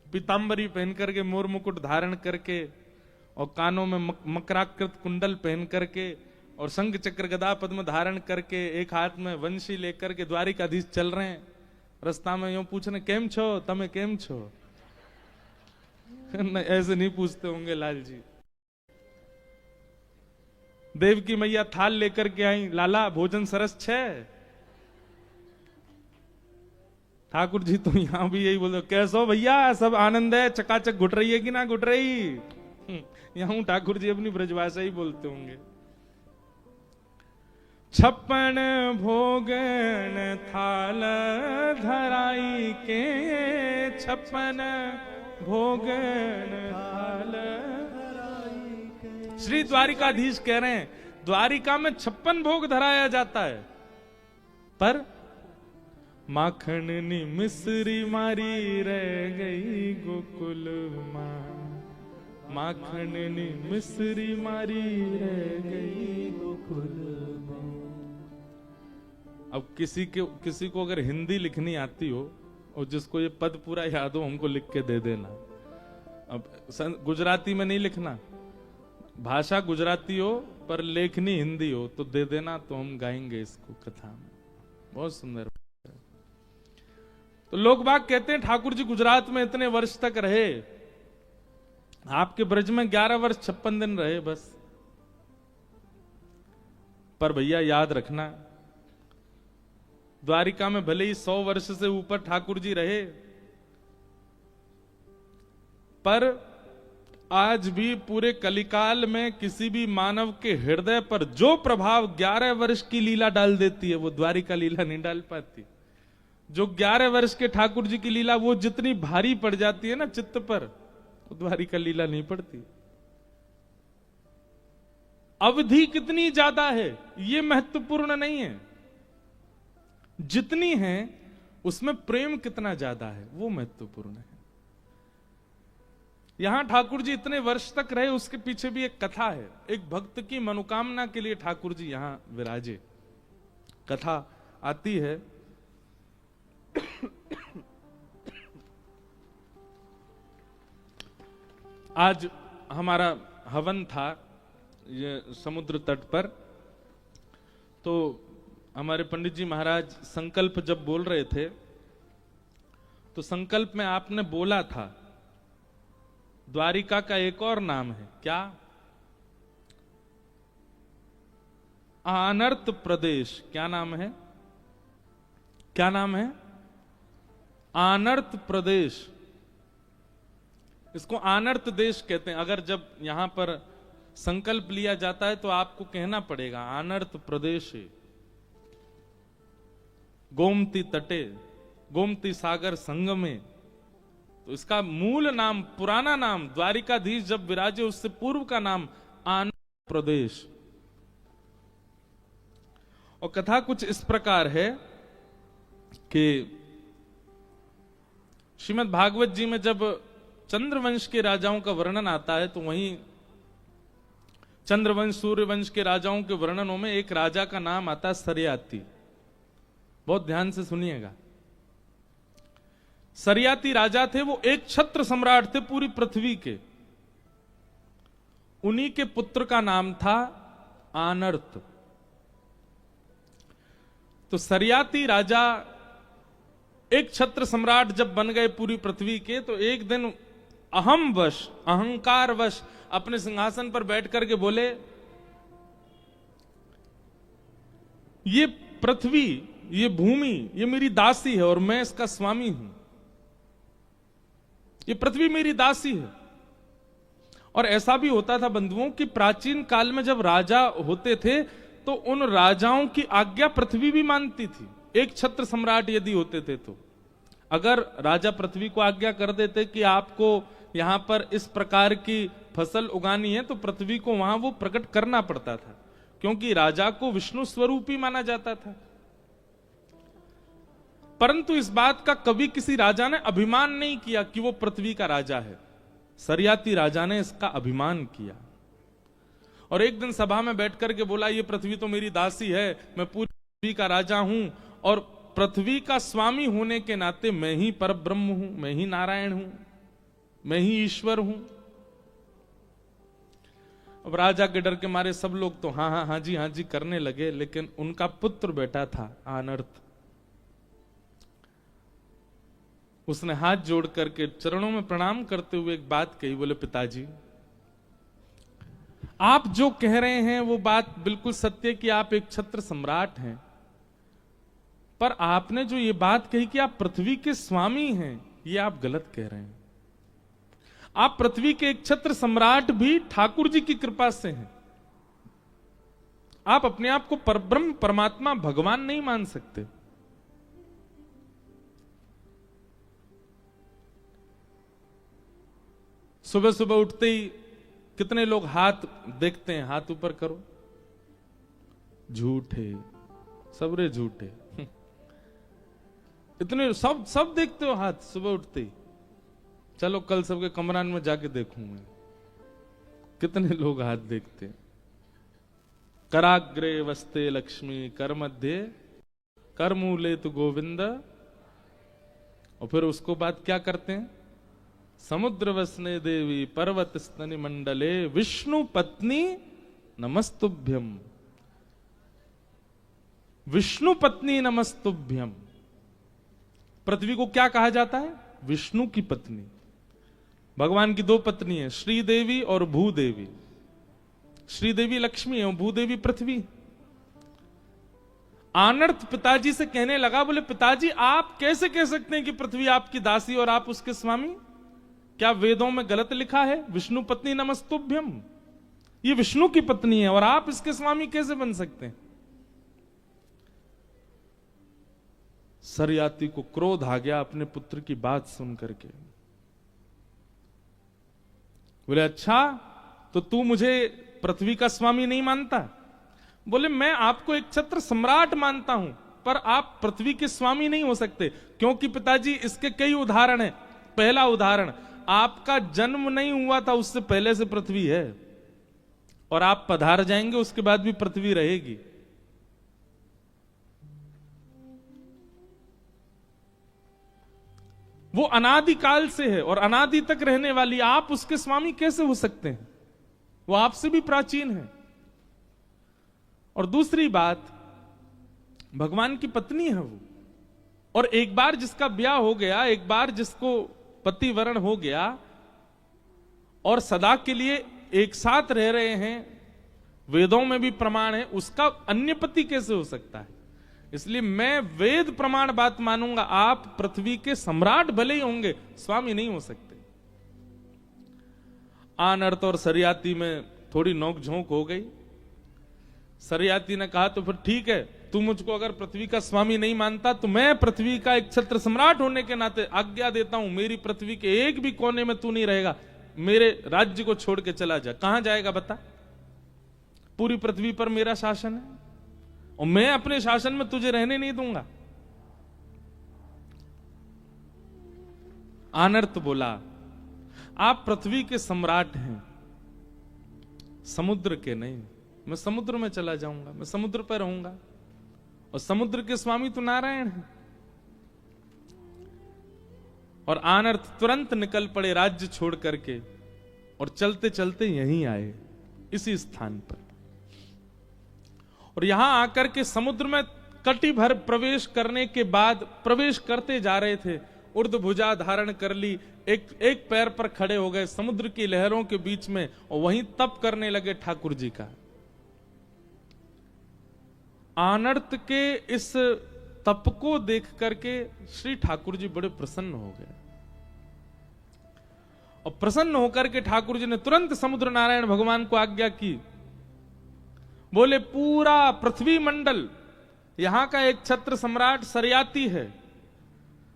पीतांबरी पहन करके, मोर मुकुट धारण करके, और कानों में मकराकृत कुंडल पहन करके, और शंख चक्र गदा पद्म धारण करके, एक हाथ में वंशी लेकर के द्वारिकाधीश चल रहे हैं। रास्ता में यूं पूछ रहे केम छो, तमे केम छो? ऐसे नहीं पूछते होंगे लाल जी। देव की मैया थाल लेकर के आई, लाला भोजन सरस छे? ठाकुर जी तो यहां भी यही बोलते, कैसो भैया सब आनंद है, चकाचक घुट रही है कि ना घुट रही? यहां ठाकुर जी अपनी ब्रजभाषा ही बोलते होंगे। 56 भोगन थाल धराई के, 56 भोगन थाल धराई के। श्री द्वारिकाधीश कह रहे हैं द्वारिका में 56 भोग धराया जाता है, पर माखन नी मिश्री मारी रह गई गोकुल मां, माखन नी मिश्री मारी रह गई गोकुल मां। अब किसी को अगर हिंदी लिखनी आती हो और जिसको ये पद पूरा याद हो, हमको लिख के दे देना। अब गुजराती में नहीं लिखना, भाषा गुजराती हो पर लेखनी हिंदी हो तो दे देना, तो हम गाएंगे इसको कथा में। बहुत सुंदर। तो लोग बाग कहते हैं ठाकुर जी गुजरात में इतने वर्ष तक रहे, आपके ब्रज में 11 वर्ष 56 दिन रहे बस। पर भैया याद रखना, द्वारिका में भले ही 100 वर्ष से ऊपर ठाकुर जी रहे, पर आज भी पूरे कलिकाल में किसी भी मानव के हृदय पर जो प्रभाव 11 वर्ष की लीला डाल देती है वो द्वारिका लीला नहीं डाल पाती। जो 11 वर्ष के ठाकुर जी की लीला वो जितनी भारी पड़ जाती है ना चित्त पर, वो द्वारिका लीला नहीं पड़ती। अवधि कितनी ज्यादा है ये महत्वपूर्ण नहीं है, जितनी है उसमें प्रेम कितना ज्यादा है वो महत्वपूर्ण है। यहां ठाकुर जी इतने वर्ष तक रहे, उसके पीछे भी एक कथा है। एक भक्त की मनोकामना के लिए ठाकुर जी यहां विराजे। कथा आती है आज हमारा हवन था ये समुद्र तट पर, तो हमारे पंडित जी महाराज संकल्प जब बोल रहे थे तो संकल्प में आपने बोला था द्वारिका का एक और नाम है, क्या? आनर्त प्रदेश। क्या नाम है? क्या नाम है? आनर्त प्रदेश। इसको आनर्त देश कहते हैं। अगर जब यहां पर संकल्प लिया जाता है तो आपको कहना पड़ेगा आनर्त प्रदेश, गोमती तटे, गोमती सागर संगमे। तो इसका मूल नाम, पुराना नाम, द्वारिकाधीश जब विराजे उससे पूर्व का नाम आनर्त प्रदेश। और कथा कुछ इस प्रकार है कि श्रीमद् भागवत जी में जब चंद्रवंश के राजाओं का वर्णन आता है तो वहीं चंद्रवंश सूर्यवंश के राजाओं के वर्णनों में एक राजा का नाम आता है सरियाती। बहुत ध्यान से सुनिएगा। सरियाती राजा थे, वो एक छत्र सम्राट थे पूरी पृथ्वी के। उन्हीं के पुत्र का नाम था आनर्त। तो सरियाती राजा एक छत्र सम्राट जब बन गए पूरी पृथ्वी के, तो एक दिन अहमवश, अहंकारवश अपने सिंहासन पर बैठ करके बोले ये पृथ्वी, ये भूमि, ये मेरी दासी है और मैं इसका स्वामी हूं। ये पृथ्वी मेरी दासी है। और ऐसा भी होता था बंधुओं कि प्राचीन काल में जब राजा होते थे तो उन राजाओं की आज्ञा पृथ्वी भी मानती थी। एक छत्र सम्राट यदि होते थे तो अगर राजा पृथ्वी को आज्ञा कर देते कि आपको यहां पर इस प्रकार की फसल उगानी है, तो पृथ्वी को वहां वो प्रकट करना पड़ता था, क्योंकि राजा को विष्णु स्वरूपी माना जाता था। परंतु इस बात का कभी किसी राजा ने अभिमान नहीं किया कि वो पृथ्वी का राजा है। सरियाती राजा ने इसका अभिमान किया और एक दिन सभा में बैठ करके बोला ये पृथ्वी तो मेरी दासी है, मैं पूरी पृथ्वी का राजा हूं और पृथ्वी का स्वामी होने के नाते मैं ही परब्रह्म हूं, मैं ही नारायण हूं, मैं ही ईश्वर हूं। अब राजा के डर के मारे सब लोग तो हाँ हाँ हाँ जी करने लगे, लेकिन उनका पुत्र बेटा था आनर्त। उसने हाथ जोड़ करके चरणों में प्रणाम करते हुए एक बात कही, बोले पिताजी आप जो कह रहे हैं वो बात बिल्कुल सत्य कि आप एक छत्र सम्राट हैं, पर आपने जो ये बात कही कि आप पृथ्वी के स्वामी हैं, ये आप गलत कह रहे हैं। आप पृथ्वी के एक छत्र सम्राट भी ठाकुर जी की कृपा से हैं। आप अपने आप को परब्रह्म परमात्मा भगवान नहीं मान सकते। सुबह सुबह उठते ही कितने लोग हाथ देखते हैं, हाथ ऊपर करो, झूठे, सबरे झूठे। इतने सब देखते हो हाथ सुबह उठते ही। चलो कल सबके कमरान में जाके देखूं मैं कितने लोग हाथ देखते हैं। कराग्रे वस्ते लक्ष्मी कर मध्य कर मूले तु गोविंद। और फिर उसको बाद क्या करते हैं? समुद्र वसने देवी पर्वत स्तनि मंडले विष्णु पत्नी नमस्तुभ्यम। विष्णु पत्नी नमस्तुभ्यम। पृथ्वी को क्या कहा जाता है? विष्णु की पत्नी। भगवान की दो पत्नी है, श्रीदेवी और भूदेवी। श्रीदेवी लक्ष्मी है और भूदेवी पृथ्वी। आनर्त पिताजी से कहने लगा, बोले पिताजी आप कैसे कह सकते हैं कि पृथ्वी आपकी दासी और आप उसके स्वामी? क्या वेदों में गलत लिखा है विष्णु पत्नी नमस्तुभ्यम? ये विष्णु की पत्नी है और आप इसके स्वामी कैसे बन सकते हैं? सरयाती को क्रोध आ गया अपने पुत्र की बात सुन करके। बोले अच्छा, तो तू मुझे पृथ्वी का स्वामी नहीं मानता? बोले मैं आपको एक छत्र सम्राट मानता हूं, पर आप पृथ्वी के स्वामी नहीं हो सकते। क्योंकि पिताजी इसके कई उदाहरण हैं। पहला उदाहरण, आपका जन्म नहीं हुआ था उससे पहले से पृथ्वी है, और आप पधार जाएंगे उसके बाद भी पृथ्वी रहेगी। वो अनादिकाल से है और अनादि तक रहने वाली, आप उसके स्वामी कैसे हो सकते हैं? वो आपसे भी प्राचीन है। और दूसरी बात, भगवान की पत्नी है वो, और एक बार जिसका ब्याह हो गया, एक बार जिसको पति वरण हो गया और सदा के लिए एक साथ रह रहे हैं, वेदों में भी प्रमाण है, उसका अन्य पति कैसे हो सकता है? इसलिए मैं वेद प्रमाण बात मानूंगा। आप पृथ्वी के सम्राट भले ही होंगे, स्वामी नहीं हो सकते। आनर्त और सरयाती में थोड़ी नोकझोंक हो गई। सरयाती ने कहा तो फिर ठीक है, तू मुझको अगर पृथ्वी का स्वामी नहीं मानता तो मैं पृथ्वी का एक छत्र सम्राट होने के नाते आज्ञा देता हूं, मेरी पृथ्वी के एक भी कोने में तू नहीं रहेगा, मेरे राज्य को छोड़ के चला जा। कहां जाएगा बता? पूरी पृथ्वी पर मेरा शासन है और मैं अपने शासन में तुझे रहने नहीं दूंगा। आनर्त बोला, आप पृथ्वी के सम्राट हैं, समुद्र के नहीं। मैं समुद्र में चला जाऊंगा, मैं समुद्र पर रहूंगा, और समुद्र के स्वामी तो नारायण है। और आनर्त तुरंत निकल पड़े राज्य छोड़ करके, और चलते चलते यहीं आए, इसी स्थान पर। और यहां आकर के समुद्र में कटी भर प्रवेश करने के बाद, प्रवेश करते जा रहे थे, ऊर्ध्वभुजा धारण कर ली, एक पैर पर खड़े हो गए समुद्र की लहरों के बीच में, और वहीं तप करने लगे ठाकुर जी का। आनर्त के इस तप को देख करके श्री ठाकुर जी बड़े प्रसन्न हो गए, और प्रसन्न होकर के ठाकुर जी ने तुरंत समुद्र नारायण भगवान को आज्ञा की। बोले पूरा पृथ्वी मंडल, यहां का एक छत्र सम्राट सरयाती है,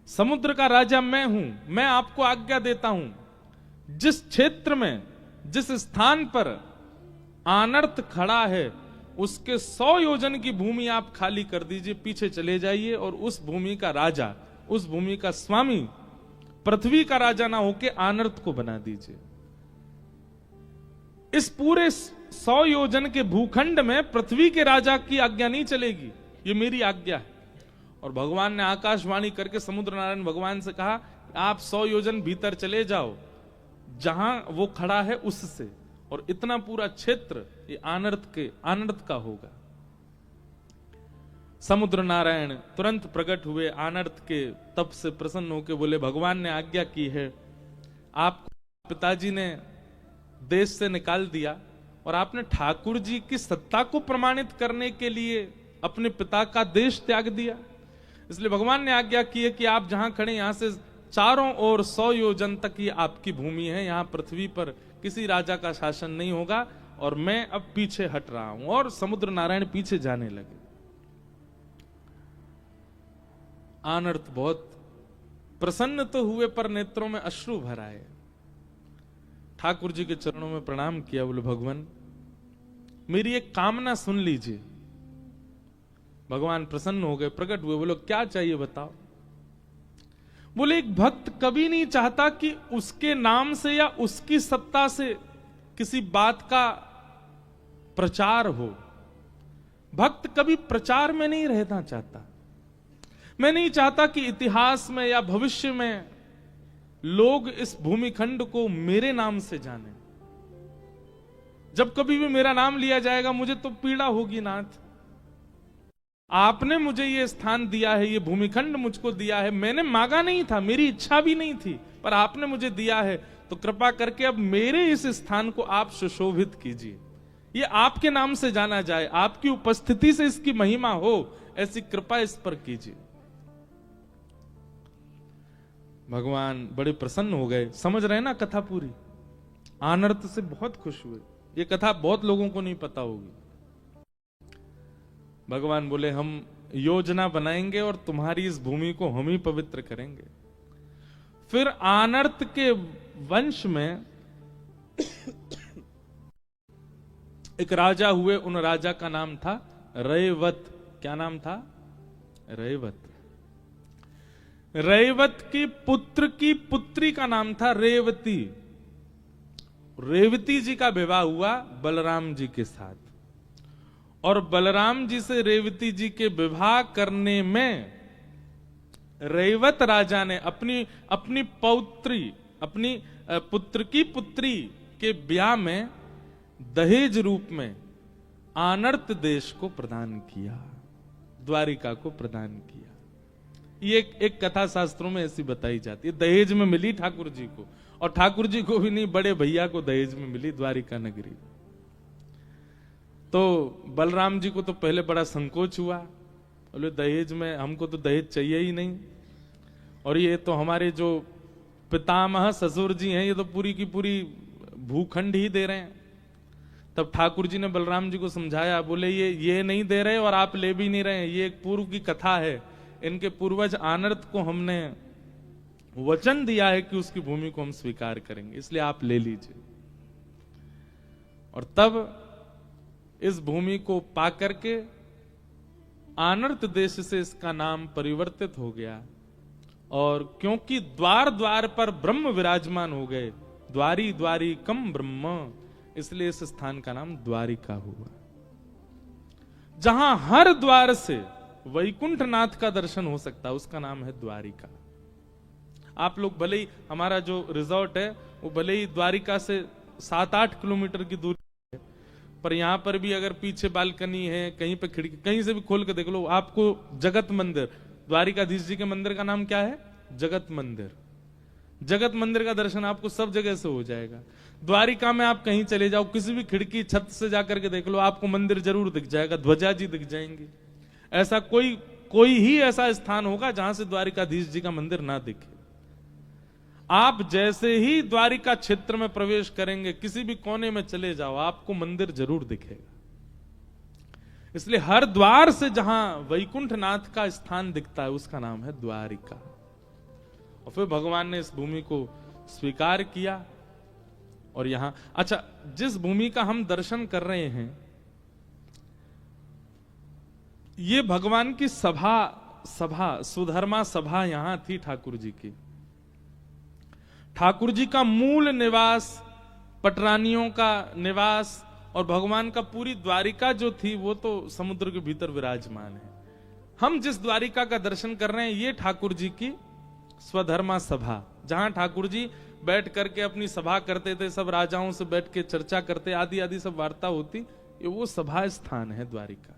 समुद्र का राजा मैं हूं, मैं आपको आज्ञा देता हूं, जिस क्षेत्र में, जिस स्थान पर आनर्त खड़ा है उसके 100 योजन की भूमि आप खाली कर दीजिए, पीछे चले जाइए, और उस भूमि का राजा, उस भूमि का स्वामी पृथ्वी का राजा ना होके आनर्त को बना दीजिए। इस पूरे 100 योजन के भूखंड में पृथ्वी के राजा की आज्ञा नहीं चलेगी, ये मेरी आज्ञा है। और भगवान ने आकाशवाणी करके समुद्र नारायण भगवान से कहा, आप 100 योजन भीतर चले जाओ, जहां वो खड़ा है उससे, और इतना पूरा क्षेत्र ये आनर्त का होगा। समुद्र नारायण तुरंत प्रकट हुए, आनर्त के तप से प्रसन्न होकर बोले, भगवान ने आज्ञा की है, आपको पिताजी ने देश से निकाल दिया, और आपने ठाकुर जी की सत्ता को प्रमाणित करने के लिए अपने पिता का देश त्याग दिया। इसलिए भगवान ने आज्ञा की है कि आप जहां खड़े, यहां से चारों ओर 100 योजन तक ये आपकी भूमि है, यहां पृथ्वी पर किसी राजा का शासन नहीं होगा, और मैं अब पीछे हट रहा हूं। और समुद्र नारायण पीछे जाने लगे। आनर्त बहुत प्रसन्न तो हुए, पर नेत्रों में अश्रु भर आए। ठाकुर जी के चरणों में प्रणाम किया, बोले भगवान मेरी एक कामना सुन लीजिए। भगवान प्रसन्न हो गए, प्रकट हुए, बोलो क्या चाहिए बताओ। बोले एक भक्त कभी नहीं चाहता कि उसके नाम से या उसकी सत्ता से किसी बात का प्रचार हो। भक्त कभी प्रचार में नहीं रहना चाहता। मैं नहीं चाहता कि इतिहास में या भविष्य में लोग इस भूमिखंड को मेरे नाम से जाने। जब कभी भी मेरा नाम लिया जाएगा मुझे तो पीड़ा होगी नाथ। आपने मुझे ये स्थान दिया है, ये भूमिखंड मुझको दिया है, मैंने मांगा नहीं था, मेरी इच्छा भी नहीं थी, पर आपने मुझे दिया है, तो कृपा करके अब मेरे इस स्थान को आप सुशोभित कीजिए, ये आपके नाम से जाना जाए, आपकी उपस्थिति से इसकी महिमा हो, ऐसी कृपा इस पर कीजिए। भगवान बड़े प्रसन्न हो गए, समझ रहे ना कथा पूरी, आनर्त से बहुत खुश हुए। ये कथा बहुत लोगों को नहीं पता होगी। भगवान बोले हम योजना बनाएंगे और तुम्हारी इस भूमि को हम ही पवित्र करेंगे। फिर आनर्त के वंश में एक राजा हुए, उन राजा का नाम था रयवत। क्या नाम था? रयवत। रयवत की पुत्र की पुत्री का नाम था रेवती। रेवती जी का विवाह हुआ बलराम जी के साथ, और बलराम जी से रेवती जी के विवाह करने में रेवत राजा ने अपनी पौत्री, अपनी पुत्र की पुत्री के ब्याह में दहेज रूप में आनर्त देश को प्रदान किया, द्वारिका को प्रदान किया। ये एक कथा शास्त्रों में ऐसी बताई जाती है, दहेज में मिली ठाकुर जी को, और ठाकुर जी को भी नहीं, बड़े भैया को दहेज में मिली द्वारिका नगरी। तो बलराम जी को तो पहले बड़ा संकोच हुआ, बोले दहेज में, हमको तो दहेज चाहिए ही नहीं, और ये तो हमारे जो पितामह ससुर जी हैं, ये तो पूरी की पूरी भूखंड ही दे रहे हैं। तब ठाकुर जी ने बलराम जी को समझाया, बोले ये नहीं दे रहे और आप ले भी नहीं रहे, ये एक पूर्व की कथा है, इनके पूर्वज आनर्त को हमने वचन दिया है कि उसकी भूमि को हम स्वीकार करेंगे, इसलिए आप ले लीजिए। और तब इस भूमि को पाकर के आनर्त देश से इसका नाम परिवर्तित हो गया, और क्योंकि द्वार द्वार पर ब्रह्म विराजमान हो गए, द्वारी द्वारी कम ब्रह्म, इसलिए इस स्थान का नाम द्वारिका हुआ। जहां हर द्वार से वैकुंठ नाथ का दर्शन हो सकता है, उसका नाम है द्वारिका। आप लोग भले ही, हमारा जो रिजॉर्ट है वो भले ही द्वारिका से 7-8 किलोमीटर की दूरी है, पर यहां पर भी अगर पीछे बालकनी है, कहीं पे खिड़की, कहीं से भी खोल के देख लो, आपको जगत मंदिर, द्वारिकाधीश जी के मंदिर का नाम क्या है? जगत मंदिर। जगत मंदिर का दर्शन आपको सब जगह से हो जाएगा। द्वारिका में आप कहीं चले जाओ, किसी भी खिड़की छत से जाकर के देख लो, आपको मंदिर जरूर दिख जाएगा, ध्वजा जी दिख जाएंगी। ऐसा कोई ही ऐसा स्थान होगा जहां से द्वारिकाधीश जी का मंदिर ना दिखे। आप जैसे ही द्वारिका क्षेत्र में प्रवेश करेंगे, किसी भी कोने में चले जाओ, आपको मंदिर जरूर दिखेगा। इसलिए हर द्वार से जहां वैकुंठ नाथ का स्थान दिखता है, उसका नाम है द्वारिका। और फिर भगवान ने इस भूमि को स्वीकार किया, और यहां, अच्छा, जिस भूमि का हम दर्शन कर रहे हैं, ये भगवान की सभा सुधर्मा सभा यहां थी ठाकुर जी की। ठाकुर जी का मूल निवास, पटरानियों का निवास, और भगवान का पूरी द्वारिका जो थी वो तो समुद्र के भीतर विराजमान है। हम जिस द्वारिका का दर्शन कर रहे हैं, ये ठाकुर जी की स्वधर्मा सभा, जहां ठाकुर जी बैठ करके अपनी सभा करते थे, सब राजाओं से बैठ के चर्चा करते, आदि आदि सब वार्ता होती, ये वो सभा स्थान है द्वारिका।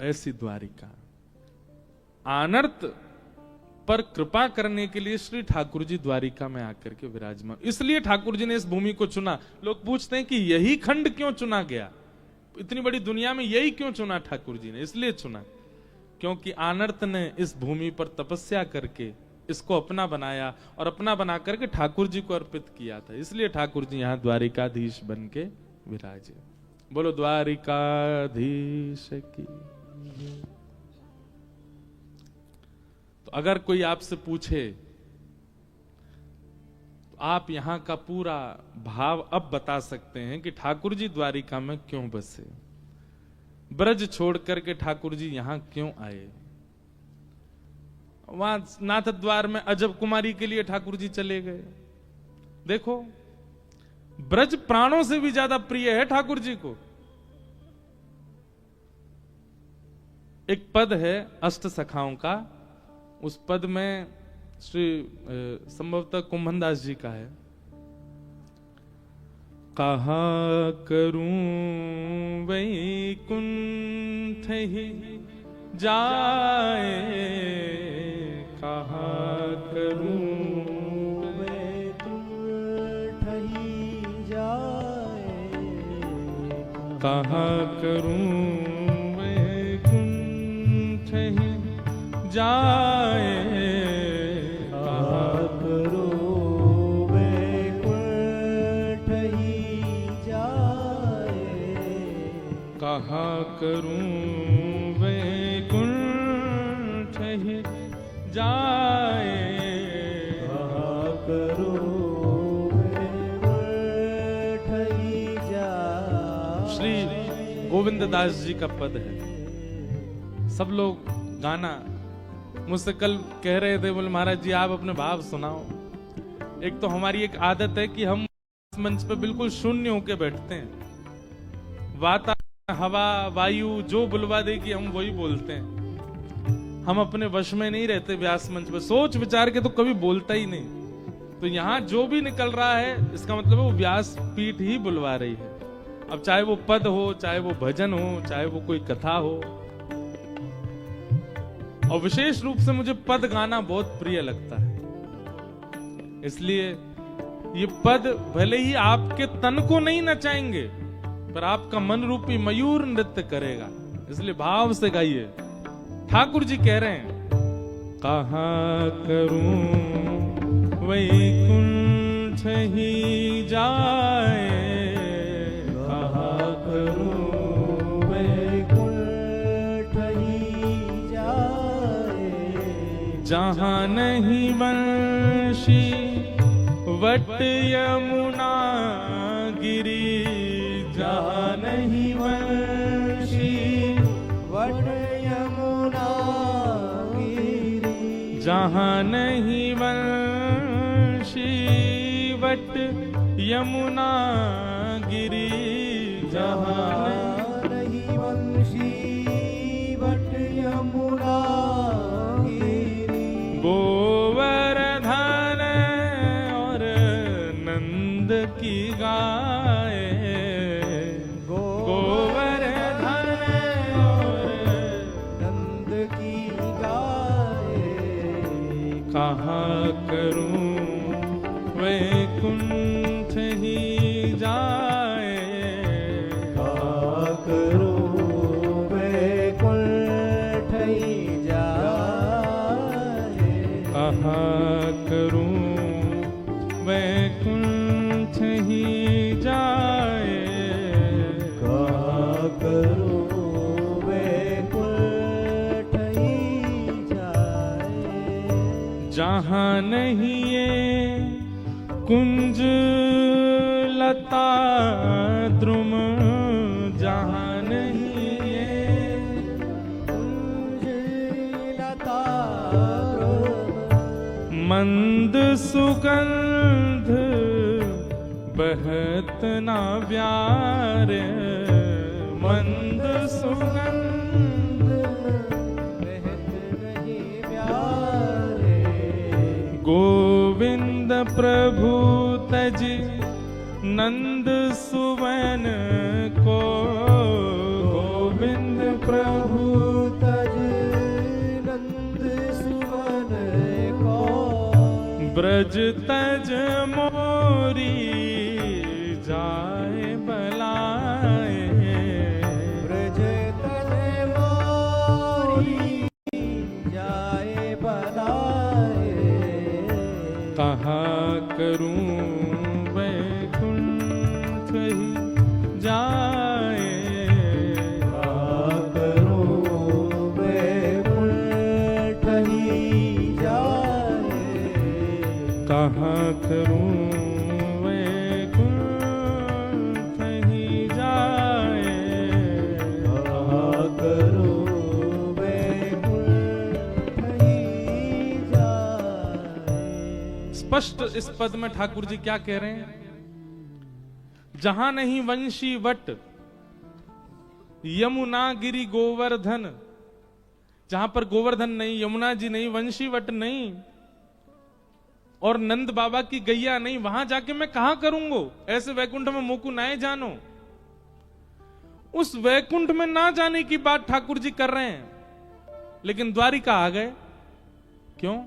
ऐसी द्वारिका आनर्त पर कृपा करने के लिए श्री ठाकुर जी द्वारिका में आकर के विराजमान, इसलिए ठाकुर जी ने इस भूमि को चुना। लोग पूछते हैं कि यही खंड क्यों चुना गया, इतनी बड़ी दुनिया में यही क्यों चुना ठाकुर जी ने? इसलिए चुना क्योंकि आनर्त ने इस भूमि पर तपस्या करके इसको अपना बनाया, और अपना बना करके ठाकुर जी को अर्पित किया था, इसलिए ठाकुर जी यहां द्वारिकाधीश बन के विराजे। बोलो द्वारिकाधीश की। तो अगर कोई आपसे पूछे तो आप यहां का पूरा भाव अब बता सकते हैं कि ठाकुर जी द्वारिका में क्यों बसे, ब्रज छोड़ करके ठाकुर जी यहां क्यों आए। वहां नाथ द्वार में अजब कुमारी के लिए ठाकुर जी चले गए। देखो, ब्रज प्राणों से भी ज्यादा प्रिय है ठाकुर जी को। एक पद है अष्ट सखाओं का, उस पद में श्री संभवतः कुंभनदास जी का है, कहा करूं वैकुंठ ही जाए, कहा करूं वैकुंठ ही जाए, कहा करूं वैकुंठ ही जाए, कहाँ करूं वैकुंठ ही जाए, कहाँ करूं वैकुंठ ही जाए। श्री गोविंद दास जी का पद है। सब लोग गाना मुझसे कल कह रहे थे, बोले महाराज जी आप अपने भाव सुनाओ। एक तो हमारी एक आदत है कि हम मंच पे बिल्कुल शून्य होके बैठते हैं, वातावरण हवा वायु जो बुलवा देगी हम वही बोलते हैं। हम अपने वश में नहीं रहते व्यास मंच पे, सोच विचार के तो कभी बोलता ही नहीं। तो यहाँ जो भी निकल रहा है इसका मतलब है वो व्यास पीठ ही बुलवा रही है। अब चाहे वो पद हो, चाहे वो भजन हो, चाहे वो कोई कथा हो। और विशेष रूप से मुझे पद गाना बहुत प्रिय लगता है, इसलिए ये पद भले ही आपके तन को नहीं नचाएंगे पर आपका मन रूपी मयूर नृत्य करेगा, इसलिए भाव से गाइए। ठाकुर जी कह रहे हैं, कहाँ करूं वैकुंठ ही जाए, कहाँ करूं वैकुंठ ही जाए। जहां नहीं वंशी वट यमुना गिरी, जहाँ नहीं वंशी वट यमुना गिरी। जहां नहीं वंशी वट यमुना गिरी, जहां नहीं वंशी वट यमुना गिरी। गोवर्धन और नंद की गाय, गोवर्धन और नंद की गाय। कहाँ करूं वैकुंठ ही जाए, कहाँ करूं वैकुंठ ही जाए। कहाँ करूं वैकुंठ ही जाए, कहाँ करूं वैकुंठ ही जाए। जहां नहीं ये कुंज लता द्रुम, जहां नहीं ये कुंज लता मंद सुगंध बहत ना प्यार, मंद सुगंध बहत नहीं प्यारे। गोविंद प्रभु तज नंद सुवन को, गोविंद प्रभु तज नंद सुवन को। ब्रज तज मोरी जाए बलाए, ब्रज तज मोरी जाए बनाए। कहाँ करूं वैकुंठ ही जाए, कहाँ करूं वैकुंठ ही जाए। कहाँ करूं वैकुंठ ही जाए, कहाँ करूं वैकुंठ ही जाए। स्पष्ट इस पद में ठाकुर जी क्या कह रहे हैं? जहां नहीं वंशी वट यमुना गिरी गोवर्धन, जहां पर गोवर्धन नहीं, यमुना जी नहीं, वंशी वट नहीं और नंद बाबा की गैया नहीं, वहां जाके मैं कहां करूंगो? ऐसे वैकुंठ में मोकू नाए जानो। उस वैकुंठ में ना जाने की बात ठाकुर जी कर रहे हैं, लेकिन द्वारिका आ गए। क्यों?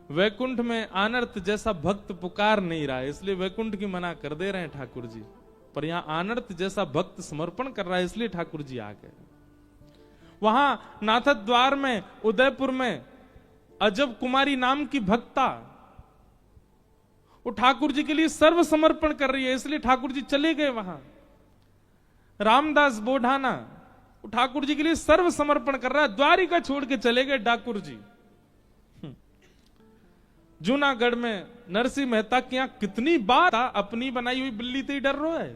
वैकुंठ में आनर्त जैसा भक्त पुकार नहीं रहा है, इसलिए वैकुंठ की मना कर दे रहे हैं ठाकुर जी। पर यहां आनर्त जैसा भक्त समर्पण कर रहा है, इसलिए ठाकुर जी आ गए। वहां नाथद द्वार में उदयपुर में अजब कुमारी नाम की भक्ता वो ठाकुर जी के लिए सर्व समर्पण कर रही है, इसलिए ठाकुर जी चले गए वहां। रामदास बोढ़ाना वो ठाकुर जी के लिए सर्व समर्पण कर रहा है, द्वारिका छोड़ के चले गए ठाकुर जी। जूनागढ़ में नरसिंह मेहता के यहां कितनी बात अपनी बनाई हुई बिल्ली से डर रहे है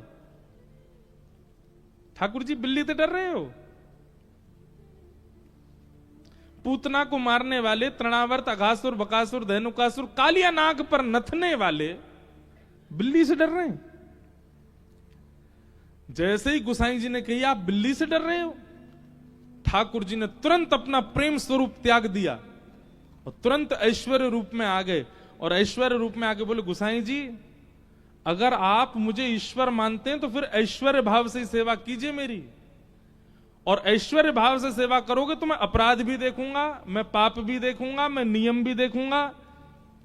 ठाकुर जी, बिल्ली से डर रहे हो? पूतना को मारने वाले तृणावर्त, अघासुर, बकासुर, धेनुकासुर, कालिया नाग पर नथने वाले बिल्ली से डर रहे हैं। जैसे ही गुसाई जी ने कही आप बिल्ली से डर रहे हो, ठाकुर जी ने तुरंत अपना प्रेम स्वरूप त्याग दिया और तुरंत ऐश्वर्य रूप में आ गए। और ऐश्वर्य रूप में आके बोले, गुसाई जी अगर आप मुझे ईश्वर मानते हैं तो फिर ऐश्वर्य भाव से ही सेवा कीजिए मेरी, और ऐश्वर्य भाव से सेवा करोगे तो मैं अपराध भी देखूंगा, मैं पाप भी देखूंगा, मैं नियम भी देखूंगा,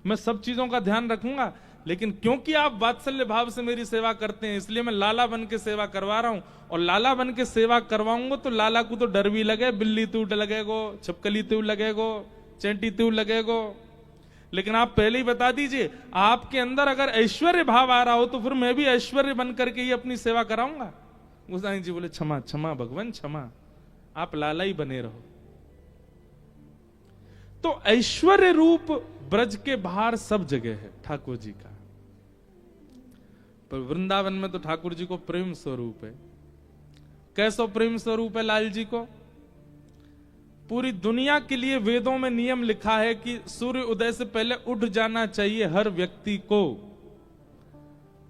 मैं सब चीजों का ध्यान रखूंगा। लेकिन क्योंकि आप वात्सल्य भाव से मेरी सेवा करते हैं इसलिए मैं लाला बन के सेवा करवा रहा हूं, और लाला बन के सेवा करवाऊंगा तो लाला को तो डर भी लगे, बिल्ली तू लगेगो, छिपकली तू लगेगो, चेंटी तू लगेगो। लेकिन आप पहले ही बता दीजिए आपके अंदर अगर ऐश्वर्य भाव आ रहा हो तो फिर मैं भी ऐश्वर्य बन करके ही अपनी सेवा कराऊंगा। गोसाई जी बोले, क्षमा क्षमा भगवान क्षमा, आप लाला ही बने रहो। तो ऐश्वर्य रूप ब्रज के बाहर सब जगह है ठाकुर जी का, पर वृंदावन में तो ठाकुर जी को प्रेम स्वरूप है। कैसो प्रेम स्वरूप है लाल जी को? पूरी दुनिया के लिए वेदों में नियम लिखा है कि सूर्य उदय से पहले उठ जाना चाहिए हर व्यक्ति को,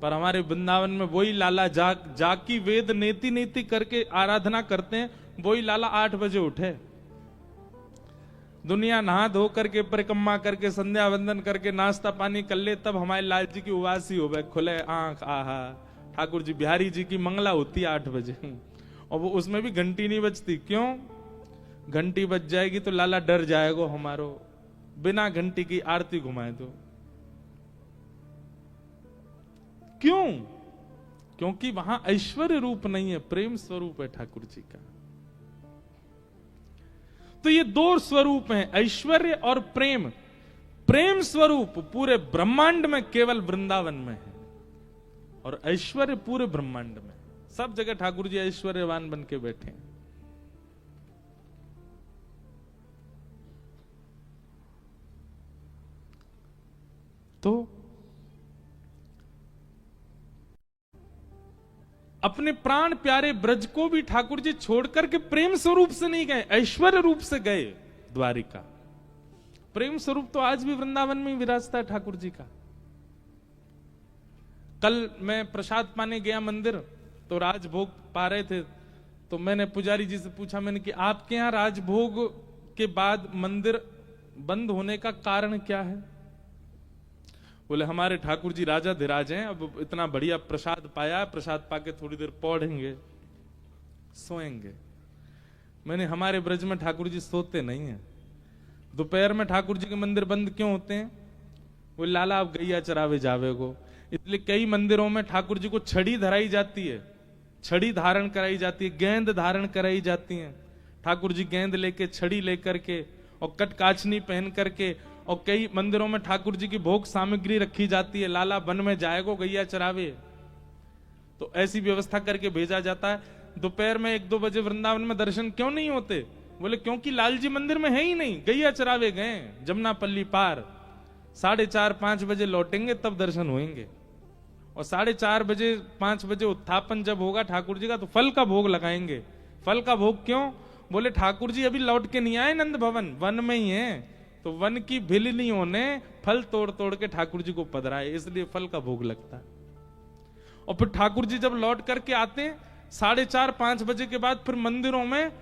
पर हमारे वृंदावन में वही लाला जाकी वेद नेति नेति करके आराधना करते हैं, वही लाला 8 बजे उठे, दुनिया नहा धो करके परिक्रमा करके संध्या वंदन करके नाश्ता पानी कर ले, तब हमारे लाल जी की उवासी हो गए, खुले आंख, आहा। ठाकुर जी बिहारी जी की मंगला होती है 8 बजे, और वो उसमें भी घंटी नहीं बजती। क्यों? घंटी बज जाएगी तो लाला डर जाएगा हमारो, बिना घंटी की आरती घुमाए तो। क्यों? क्योंकि वहां ऐश्वर्य रूप नहीं है, प्रेम स्वरूप है ठाकुर जी का। तो ये 2 स्वरूप हैं, ऐश्वर्य और प्रेम। प्रेम स्वरूप पूरे ब्रह्मांड में केवल वृंदावन में है, और ऐश्वर्य पूरे ब्रह्मांड में। सब जगह ठाकुर जी ऐश्वर्यवान बन के बैठे हैं। तो अपने प्राण प्यारे ब्रज को भी ठाकुर जी छोड़कर के प्रेम स्वरूप से नहीं गए, ऐश्वर्य रूप से गए द्वारिका। प्रेम स्वरूप तो आज भी वृंदावन में विराजता है ठाकुर जी का। कल मैं प्रसाद पाने गया मंदिर, तो राजभोग पा रहे थे, तो मैंने पुजारी जी से पूछा, मैंने कि आपके यहां राजभोग के बाद मंदिर बंद होने का कारण क्या है? बोले, हमारे ठाकुर जी राजा धीराज हैं, अब इतना बढ़िया प्रसाद पाया, प्रसाद पाके थोड़ी देर पौधेंगे, सोएंगे। मैंने, हमारे ब्रज में ठाकुर जी सोते नहीं हैं। दोपहर में ठाकुर जी के मंदिर बंद क्यों होते हैं? वो लाला आप गैया चरावे जावे को, इसलिए कई मंदिरों में ठाकुर जी को छड़ी धराई जाती है, छड़ी धारण कराई जाती है, गेंद धारण कराई जाती है। ठाकुर जी गेंद लेके, छड़ी लेकर के और कटकाचनी पहन करके, और कई मंदिरों में ठाकुर जी की भोग सामग्री रखी जाती है, लाला वन में जाएगो गैया चरावे, तो ऐसी व्यवस्था करके भेजा जाता है। दोपहर में 1-2 बजे वृंदावन में दर्शन क्यों नहीं होते? बोले, क्योंकि लाल जी मंदिर में है ही नहीं, गैया चरावे गए जमुना पल्ली पार, 4:30-5 बजे लौटेंगे तब दर्शन होंगे। और 4:30 बजे 5 बजे उत्थापन जब होगा ठाकुर जी का, तो फल का भोग लगाएंगे। फल का भोग क्यों? बोले, ठाकुर जी अभी लौट के नहीं आए नंद भवन, वन में ही है, तो वन की भिलनियों ने फल तोड़ तोड़ के ठाकुर जी को पधराए, इसलिए फल का भोग लगता है। और फिर ठाकुर जी जब लौट करके आते हैं 4:30-5 बजे के बाद, फिर मंदिरों में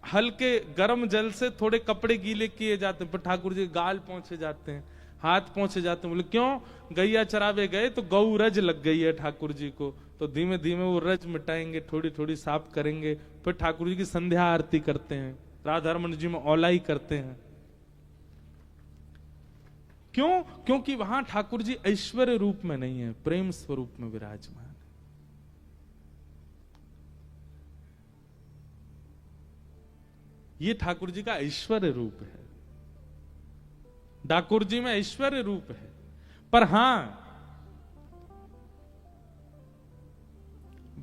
हल्के गर्म जल से थोड़े कपड़े गीले किए जाते हैं, फिर ठाकुर जी गाल पहुंचे जाते हैं, हाथ पहुंचे जाते हैं। बोले, क्यों? गैया चरावे गए तो गौ रज लग गई है ठाकुर जी को, तो धीमे धीमे वो रज मिटाएंगे, थोड़ी थोड़ी साफ करेंगे, फिर ठाकुर जी की संध्या आरती करते हैं, राधा रमन जी में औलाई करते हैं। क्यों? क्योंकि वहां ठाकुर जी ऐश्वर्य रूप में नहीं है, प्रेम स्वरूप में विराजमान है। ये ठाकुर जी का ऐश्वर्य रूप है, ठाकुर जी में ऐश्वर्य रूप है। पर हां,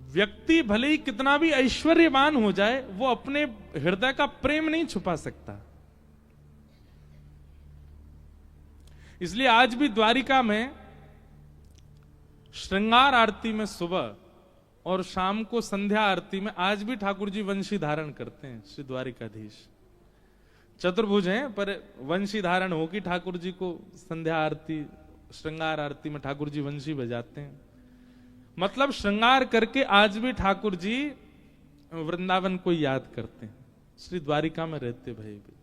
व्यक्ति भले ही कितना भी ऐश्वर्यवान हो जाए, वो अपने हृदय का प्रेम नहीं छुपा सकता। इसलिए आज भी द्वारिका में श्रृंगार आरती में सुबह और शाम को संध्या आरती में आज भी ठाकुर जी वंशी धारण करते हैं। श्री द्वारिकाधीश चतुर्भुज हैं, पर वंशी धारण हो कि ठाकुर जी को संध्या आरती श्रृंगार आरती में ठाकुर जी वंशी बजाते हैं। मतलब श्रृंगार करके आज भी ठाकुर जी वृंदावन को याद करते हैं, श्री द्वारिका में रहते भय भी।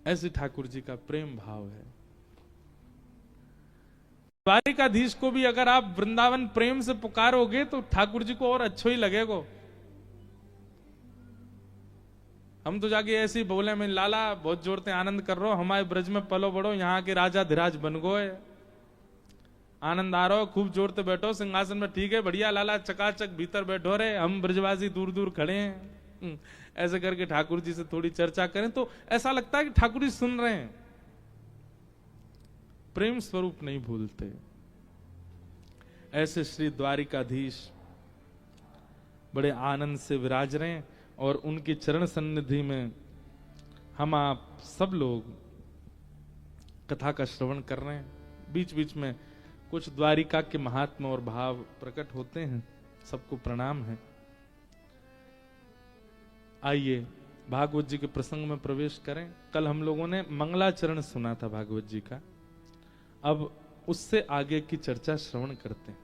ऐसे ठाकुर जी का प्रेम भाव है। द्वारिकाधीश को भी अगर आप वृंदावन प्रेम से पुकारोगे तो ठाकुर जी को और अच्छा ही लगेगा। हम तो जाके ऐसे ही बोले, मैं लाला बहुत जोर से आनंद कर रहा हूं, हमारे ब्रज में पलो बड़ो, यहाँ के राजा धीराज बन गए, आनंद आ रहा हो, खूब जोर से बैठो सिंहासन में, ठीक है बढ़िया लाला, चकाचक भीतर बैठो रे, हम ब्रजवासी दूर दूर खड़े हैं। ऐसे करके ठाकुर जी से थोड़ी चर्चा करें तो ऐसा लगता है कि ठाकुर जी सुन रहे हैं। प्रेम स्वरूप नहीं भूलते। ऐसे श्री द्वारिकाधीश बड़े आनंद से विराज रहे हैं और उनकी चरण सन्निधि में हम आप सब लोग कथा का श्रवण कर रहे हैं। बीच बीच में कुछ द्वारिका के महात्मा और भाव प्रकट होते हैं, सबको प्रणाम है। आइए भागवत जी के प्रसंग में प्रवेश करें। कल हम लोगों ने मंगलाचरण सुना था भागवत जी का, अब उससे आगे की चर्चा श्रवण करते हैं।